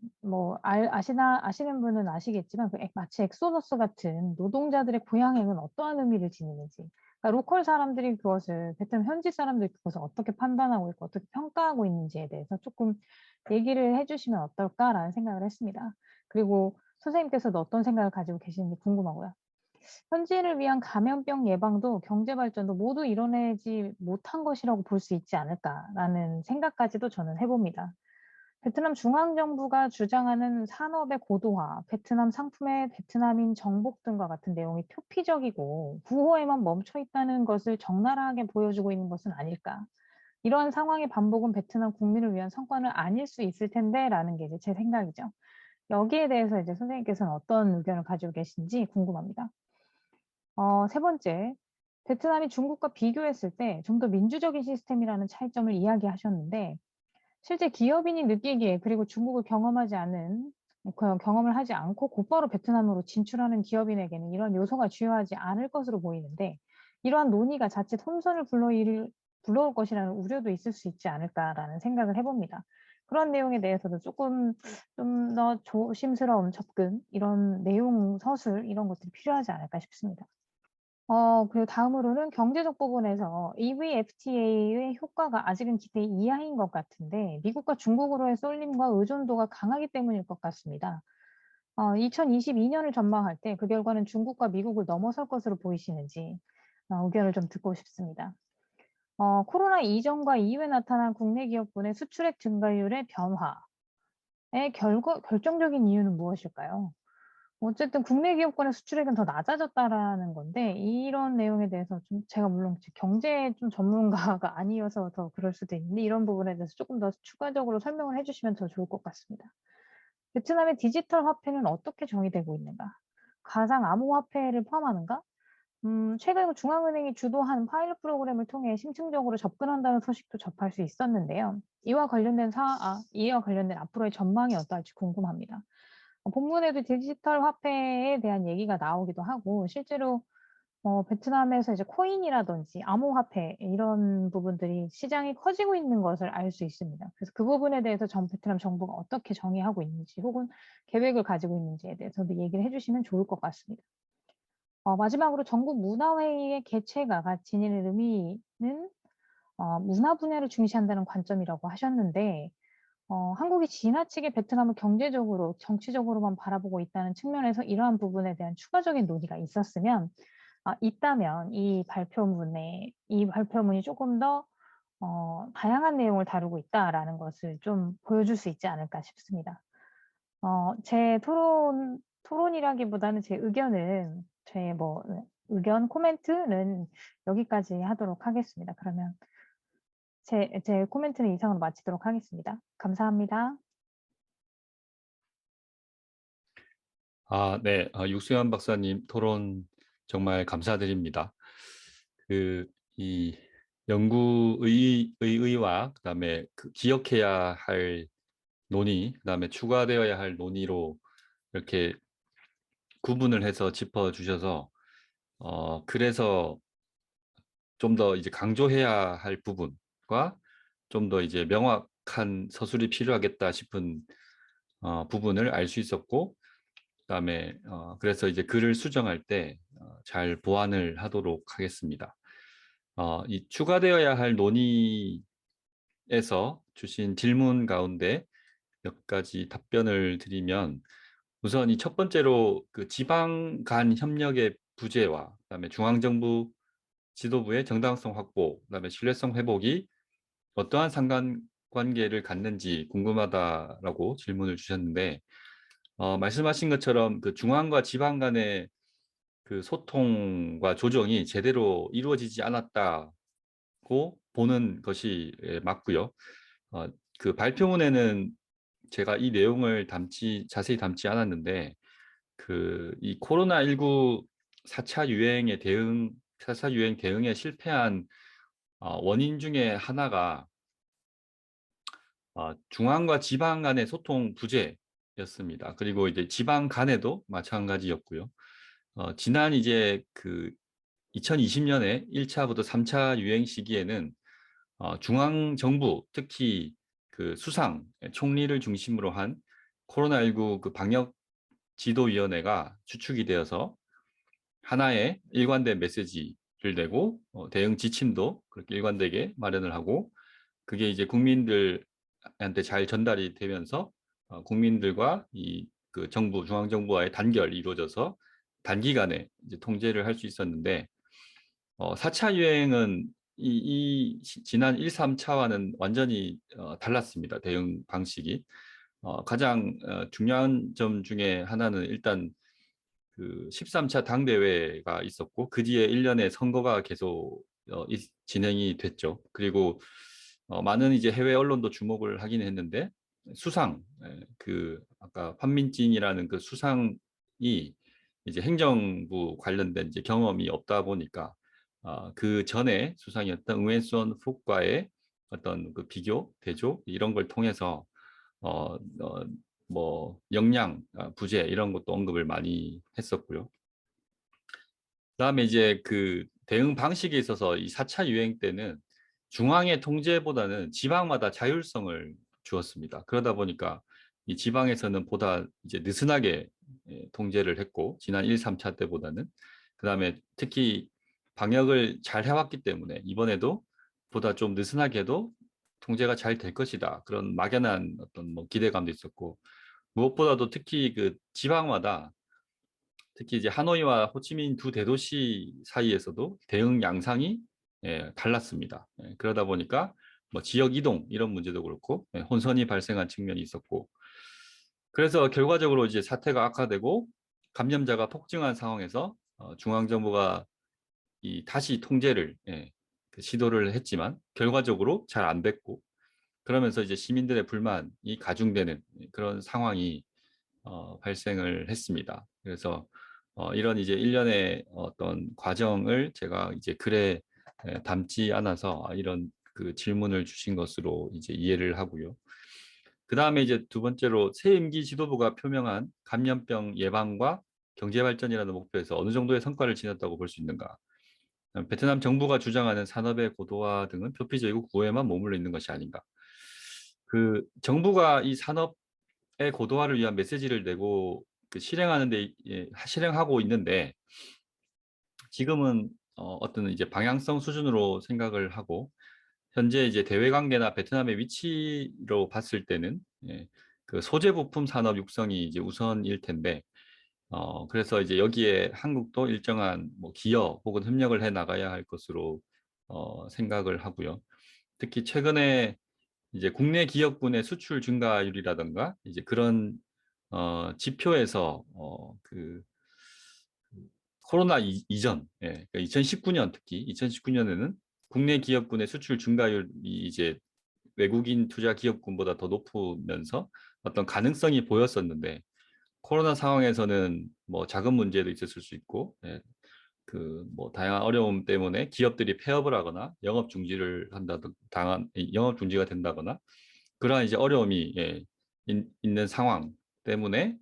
아시는 분은 아시겠지만 마치 엑소더스 같은 노동자들의 고향행은 어떠한 의미를 지니는지, 그러니까 로컬 사람들이 그것을 베트남 현지 사람들이 그것을 어떻게 판단하고 있고 어떻게 평가하고 있는지에 대해서 조금 얘기를 해주시면 어떨까라는 생각을 했습니다. 그리고 선생님께서도 어떤 생각을 가지고 계시는지 궁금하고요. 현지인을 위한 감염병 예방도 경제 발전도 모두 이뤄내지 못한 것이라고 볼 수 있지 않을까라는 생각까지도 저는 해봅니다. 베트남 중앙정부가 주장하는 산업의 고도화, 베트남 상품의 베트남인 정복 등과 같은 내용이 표피적이고 구호에만 멈춰 있다는 것을 적나라하게 보여주고 있는 것은 아닐까. 이러한 상황의 반복은 베트남 국민을 위한 성과는 아닐 수 있을 텐데라는 게 이제 제 생각이죠. 여기에 대해서 이제 선생님께서는 어떤 의견을 가지고 계신지 궁금합니다. 세 번째, 베트남이 중국과 비교했을 때 좀 더 민주적인 시스템이라는 차이점을 이야기하셨는데 실제 기업인이 느끼기에 그리고 중국을 경험을 하지 않고 곧바로 베트남으로 진출하는 기업인에게는 이런 요소가 주요하지 않을 것으로 보이는데 이러한 논의가 자칫 혼선을 불러올 것이라는 우려도 있을 수 있지 않을까라는 생각을 해봅니다. 그런 내용에 대해서도 조금 좀 더 조심스러운 접근, 이런 내용 서술 이런 것들이 필요하지 않을까 싶습니다. 그리고 다음으로는 경제적 부분에서 EVFTA의 효과가 아직은 기대 이하인 것 같은데 미국과 중국으로의 쏠림과 의존도가 강하기 때문일 것 같습니다. 2022년을 전망할 때 그 결과는 중국과 미국을 넘어설 것으로 보이시는지 의견을 좀 듣고 싶습니다. 코로나 이전과 이후에 나타난 국내 기업군의 수출액 증가율의 변화의 결정적인 이유는 무엇일까요? 어쨌든 국내 기업권의 수출액은 더 낮아졌다라는 건데 이런 내용에 대해서 좀 제가 물론 이제 경제 좀 전문가가 아니어서 더 그럴 수도 있는데 이런 부분에 대해서 조금 더 추가적으로 설명을 해 주시면 더 좋을 것 같습니다. 베트남의 디지털 화폐는 어떻게 정의되고 있는가? 가상 암호화폐를 포함하는가? 최근 중앙은행이 주도한 파일럿 프로그램을 통해 심층적으로 접근한다는 소식도 접할 수 있었는데요. 이와 관련된 앞으로의 전망이 어떨지 궁금합니다. 본문에도 디지털 화폐에 대한 얘기가 나오기도 하고 실제로 베트남에서 이제 코인이라든지 암호화폐 이런 부분들이 시장이 커지고 있는 것을 알 수 있습니다. 그래서 그 부분에 대해서 베트남 정부가 어떻게 정의하고 있는지 혹은 계획을 가지고 있는지에 대해서도 얘기를 해 주시면 좋을 것 같습니다. 마지막으로 전국 문화회의의 개최가 지니는 의미는 문화 분야를 중시한다는 관점이라고 하셨는데 한국이 지나치게 베트남을 경제적으로 정치적으로만 바라보고 있다는 측면에서 이러한 부분에 대한 추가적인 논의가 있다면 이 발표문이 조금 더 다양한 내용을 다루고 있다라는 것을 좀 보여줄 수 있지 않을까 싶습니다. 제 토론이라기보다는 제 의견은 의견 코멘트는 여기까지 하도록 하겠습니다. 그러면 제 코멘트는 이상으로 마치도록 하겠습니다. 감사합니다. 네. 육수현 박사님 토론 정말 감사드립니다. 이 연구의의와 그다음에 그 기억해야 할 논의, 그다음에 추가되어야 할 논의로 이렇게 구분을 해서 짚어주셔서 그래서 좀 더 이제 강조해야 할 부분과 좀 더 이제 명확한 서술이 필요하겠다 싶은 부분을 알 수 있었고, 그다음에 그래서 이제 글을 수정할 때 잘 보완을 하도록 하겠습니다. 이 추가되어야 할 논의에서 주신 질문 가운데 몇 가지 답변을 드리면, 우선 이 첫 번째로 그 지방 간 협력의 부재와 그다음에 중앙정부 지도부의 정당성 확보, 그다음에 신뢰성 회복이 어떠한 상관관계를 갖는지 궁금하다라고 질문을 주셨는데, 말씀하신 것처럼 그 중앙과 지방 간의 그 소통과 조정이 제대로 이루어지지 않았다고 보는 것이 맞고요. 어, 그 발표문에는 제가 이 내용을 자세히 담지 않았는데, 이 코로나19 4차 유행 대응에 실패한 원인 중에 하나가 중앙과 지방 간의 소통 부재였습니다. 그리고 이제 지방 간에도 마찬가지였고요. 지난 이제 2020년에 1차부터 3차 유행 시기에는 중앙 정부, 특히 그 수상 총리를 중심으로 한 코로나19 그 방역 지도위원회가 주축이 되어서 하나의 일관된 메시지를 내고 대응 지침도 그렇게 일관되게 마련을 하고, 그게 이제 국민들한테 잘 전달이 되면서 국민들과 그 중앙 정부와의 단결이 이루어져서 단기간에 이제 통제를 할 수 있었는데, 4차 유행은 지난 1, 3차와는 완전히 달랐습니다. 대응 방식이. 가장 중요한 점 중에 하나는 일단 그 13차 당대회가 있었고, 그 뒤에 1년의 선거가 계속 진행이 됐죠. 그리고 많은 이제 해외 언론도 주목을 하긴 했는데, 아까 판민진이라는 그 수상이 이제 행정부 관련된 이제 경험이 없다 보니까 그 전에 수상이었던 응웬선 푹과의 어떤 그 비교, 대조 이런 걸 통해서 어, 어, 역량, 부재 이런 것도 언급을 많이 했었고요. 그다음에 이제 그 대응 방식에 있어서 이 4차 유행 때는 중앙의 통제보다는 지방마다 자율성을 주었습니다. 그러다 보니까 이 지방에서는 보다 이제 느슨하게 통제를 했고, 지난 1, 3차 때보다는. 그다음에 특히 방역을 잘 해왔기 때문에 이번에도 보다 좀 느슨하게 해도 통제가 잘 될 것이다, 그런 막연한 어떤 기대감도 있었고, 무엇보다도 특히 그 지방마다, 특히 이제 하노이와 호치민 두 대도시 사이에서도 대응 양상이 달랐습니다. 그러다 보니까 지역 이동 이런 문제도 그렇고 혼선이 발생한 측면이 있었고, 그래서 결과적으로 이제 사태가 악화되고 감염자가 폭증한 상황에서 중앙정부가 다시 통제를 그 시도를 했지만 결과적으로 잘 안 됐고, 그러면서 이제 시민들의 불만이 가중되는 그런 상황이 발생을 했습니다. 그래서 이런 이제 일련의 어떤 과정을 제가 이제 글에 담지 않아서 이런 그 질문을 주신 것으로 이제 이해를 하고요. 그 다음에 이제 두 번째로 새 임기 지도부가 표명한 감염병 예방과 경제 발전이라는 목표에서 어느 정도의 성과를 지녔다고 볼 수 있는가? 베트남 정부가 주장하는 산업의 고도화 등은 표피적이고 구호에만 머물러 있는 것이 아닌가? 그 정부가 이 산업의 고도화를 위한 메시지를 내고 그 실행하는데 실행하고 있는데, 지금은 어떤 이제 방향성 수준으로 생각을 하고, 현재 이제 대외 관계나 베트남의 위치로 봤을 때는 그 소재 부품 산업 육성이 이제 우선일 텐데, 그래서 이제 여기에 한국도 일정한 뭐 기여 혹은 협력을 해 나가야 할 것으로 생각을 하고요. 특히 최근에 이제 국내 기업군의 수출 증가율이라든가 이제 그런 지표에서 그 코로나 이전, 그러니까 2019년, 특히 2019년에는 국내 기업군의 수출 증가율이 이제 외국인 투자 기업군보다 더 높으면서 어떤 가능성이 보였었는데, 코로나 상황에서는 뭐 자금 문제도 있었을 수 있고, 그 뭐 다양한 어려움 때문에 기업들이 폐업을 하거나 영업 중지를 한다든 영업 중지가 된다거나 그러한 이제 어려움이 있는 상황 때문에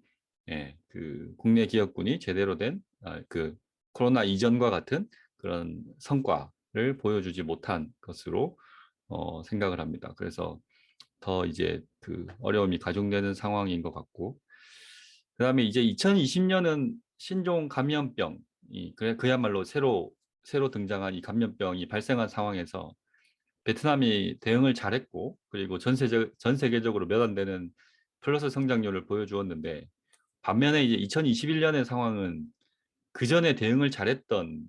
그 국내 기업군이 제대로 된 그 코로나 이전과 같은 그런 성과를 보여주지 못한 것으로 생각을 합니다. 그래서 더 이제 그 어려움이 가중되는 상황인 것 같고, 그다음에 이제 2020년은 신종 감염병이 그야말로 새로 등장한 이 감염병이 발생한 상황에서 베트남이 대응을 잘했고, 그리고 전 세계적으로 몇 안 되는 플러스 성장률을 보여주었는데, 반면에 이제 2021년의 상황은 그 전에 대응을 잘했던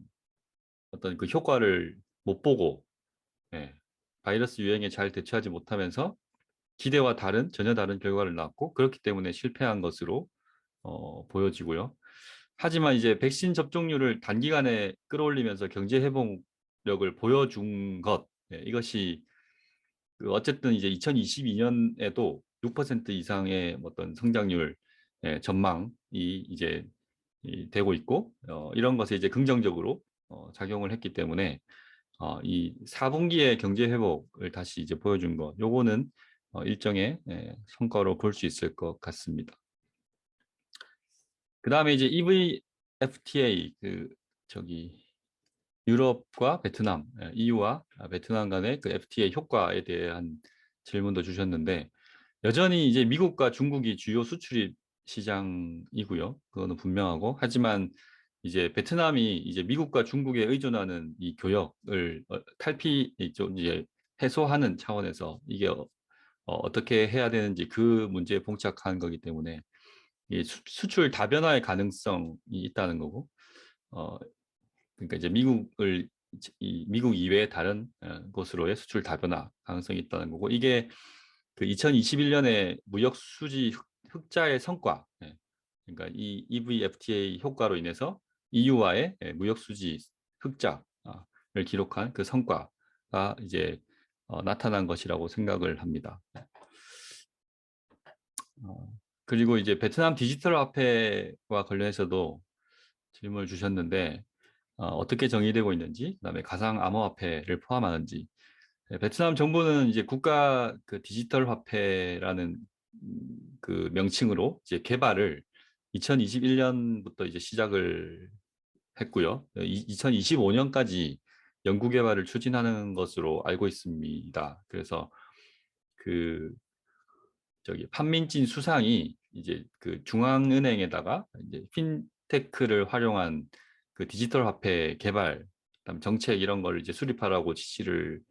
어떤 그 효과를 못 보고, 예, 바이러스 유행에 잘 대처하지 못하면서 기대와 전혀 다른 결과를 낳았고, 그렇기 때문에 실패한 것으로 보여지고요. 하지만 이제 백신 접종률을 단기간에 끌어올리면서 경제 회복력을 보여준 것, 이것이 그 어쨌든 이제 2022년에도 6% 이상의 어떤 성장률 전망이 이제 되고 있고, 이런 것에 이제 긍정적으로 작용을 했기 때문에 이 4분기의 경제 회복을 다시 이제 보여준 것, 요거는 일정의 성과로 볼 수 있을 것 같습니다. 그 다음에 이제 EVFTA 그 저기 유럽과 베트남, EU와 베트남 간의 그 FTA 효과에 대한 질문도 주셨는데, 여전히 이제 미국과 중국이 주요 수출입 시장이고요. 그거는 분명하고, 하지만 이제 베트남이 이제 미국과 중국에 의존하는 이 교역을 좀 이제 해소하는 차원에서 이게 어떻게 해야 되는지 그 문제에 봉착한 거기 때문에 이 수출 다변화의 가능성이 있다는 거고, 어, 그러니까 이제 미국 이외의 다른 곳으로의 수출 다변화 가능성이 있다는 거고, 이게 그 2021년에 무역 수지 흑자의 성과, 그러니까 이 EVFTA 효과로 인해서 EU와의 무역 수지 흑자를 기록한 그 성과가 이제 나타난 것이라고 생각을 합니다. 그리고 이제 베트남 디지털 화폐와 관련해서도 질문을 주셨는데, 어떻게 정의되고 있는지, 그다음에 가상 암호화폐를 포함하는지. 베트남 정부는 이제 국가 그 디지털 화폐라는 그 명칭으로 이제 개발을 2021년부터 이제 시작을 했고요. 2025년까지 연구 개발을 추진하는 것으로 알고 있습니다. 그래서 그 저기 판민진 수상이 이제 그 중앙은행에다가 이제 핀테크를 활용한 그 디지털 화폐 개발, 그다음 정책 이런 걸 이제 수립하라고 지시를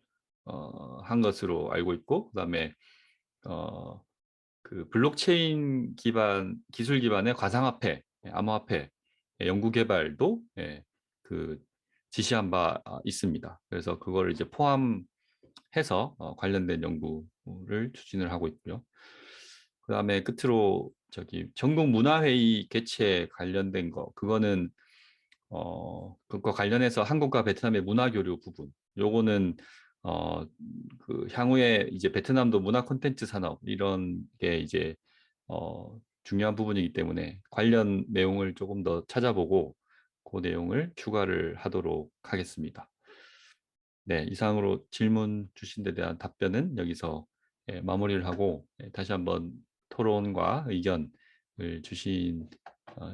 한 것으로 알고 있고, 그다음에 어, 그 블록체인 기술 기반의 가상화폐, 암호화폐 연구 개발도 그 지시한 바 있습니다. 그래서 그걸 이제 포함해서 관련된 연구를 추진을 하고 있고요. 그다음에 끝으로 저기 전국 문화회의 개최 관련된 거 그거는 그거 관련해서 한국과 베트남의 문화 교류 부분 요거는 그 향후에 이제 베트남도 문화 콘텐츠 산업 이런 게 이제 중요한 부분이기 때문에 관련 내용을 조금 더 찾아보고 그 내용을 추가를 하도록 하겠습니다. 네, 이상으로 질문 주신 데 대한 답변은 여기서 마무리를 하고 다시 한번 토론과 의견을 주신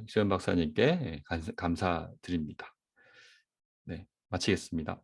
이소연 박사님께 감사드립니다. 네, 마치겠습니다.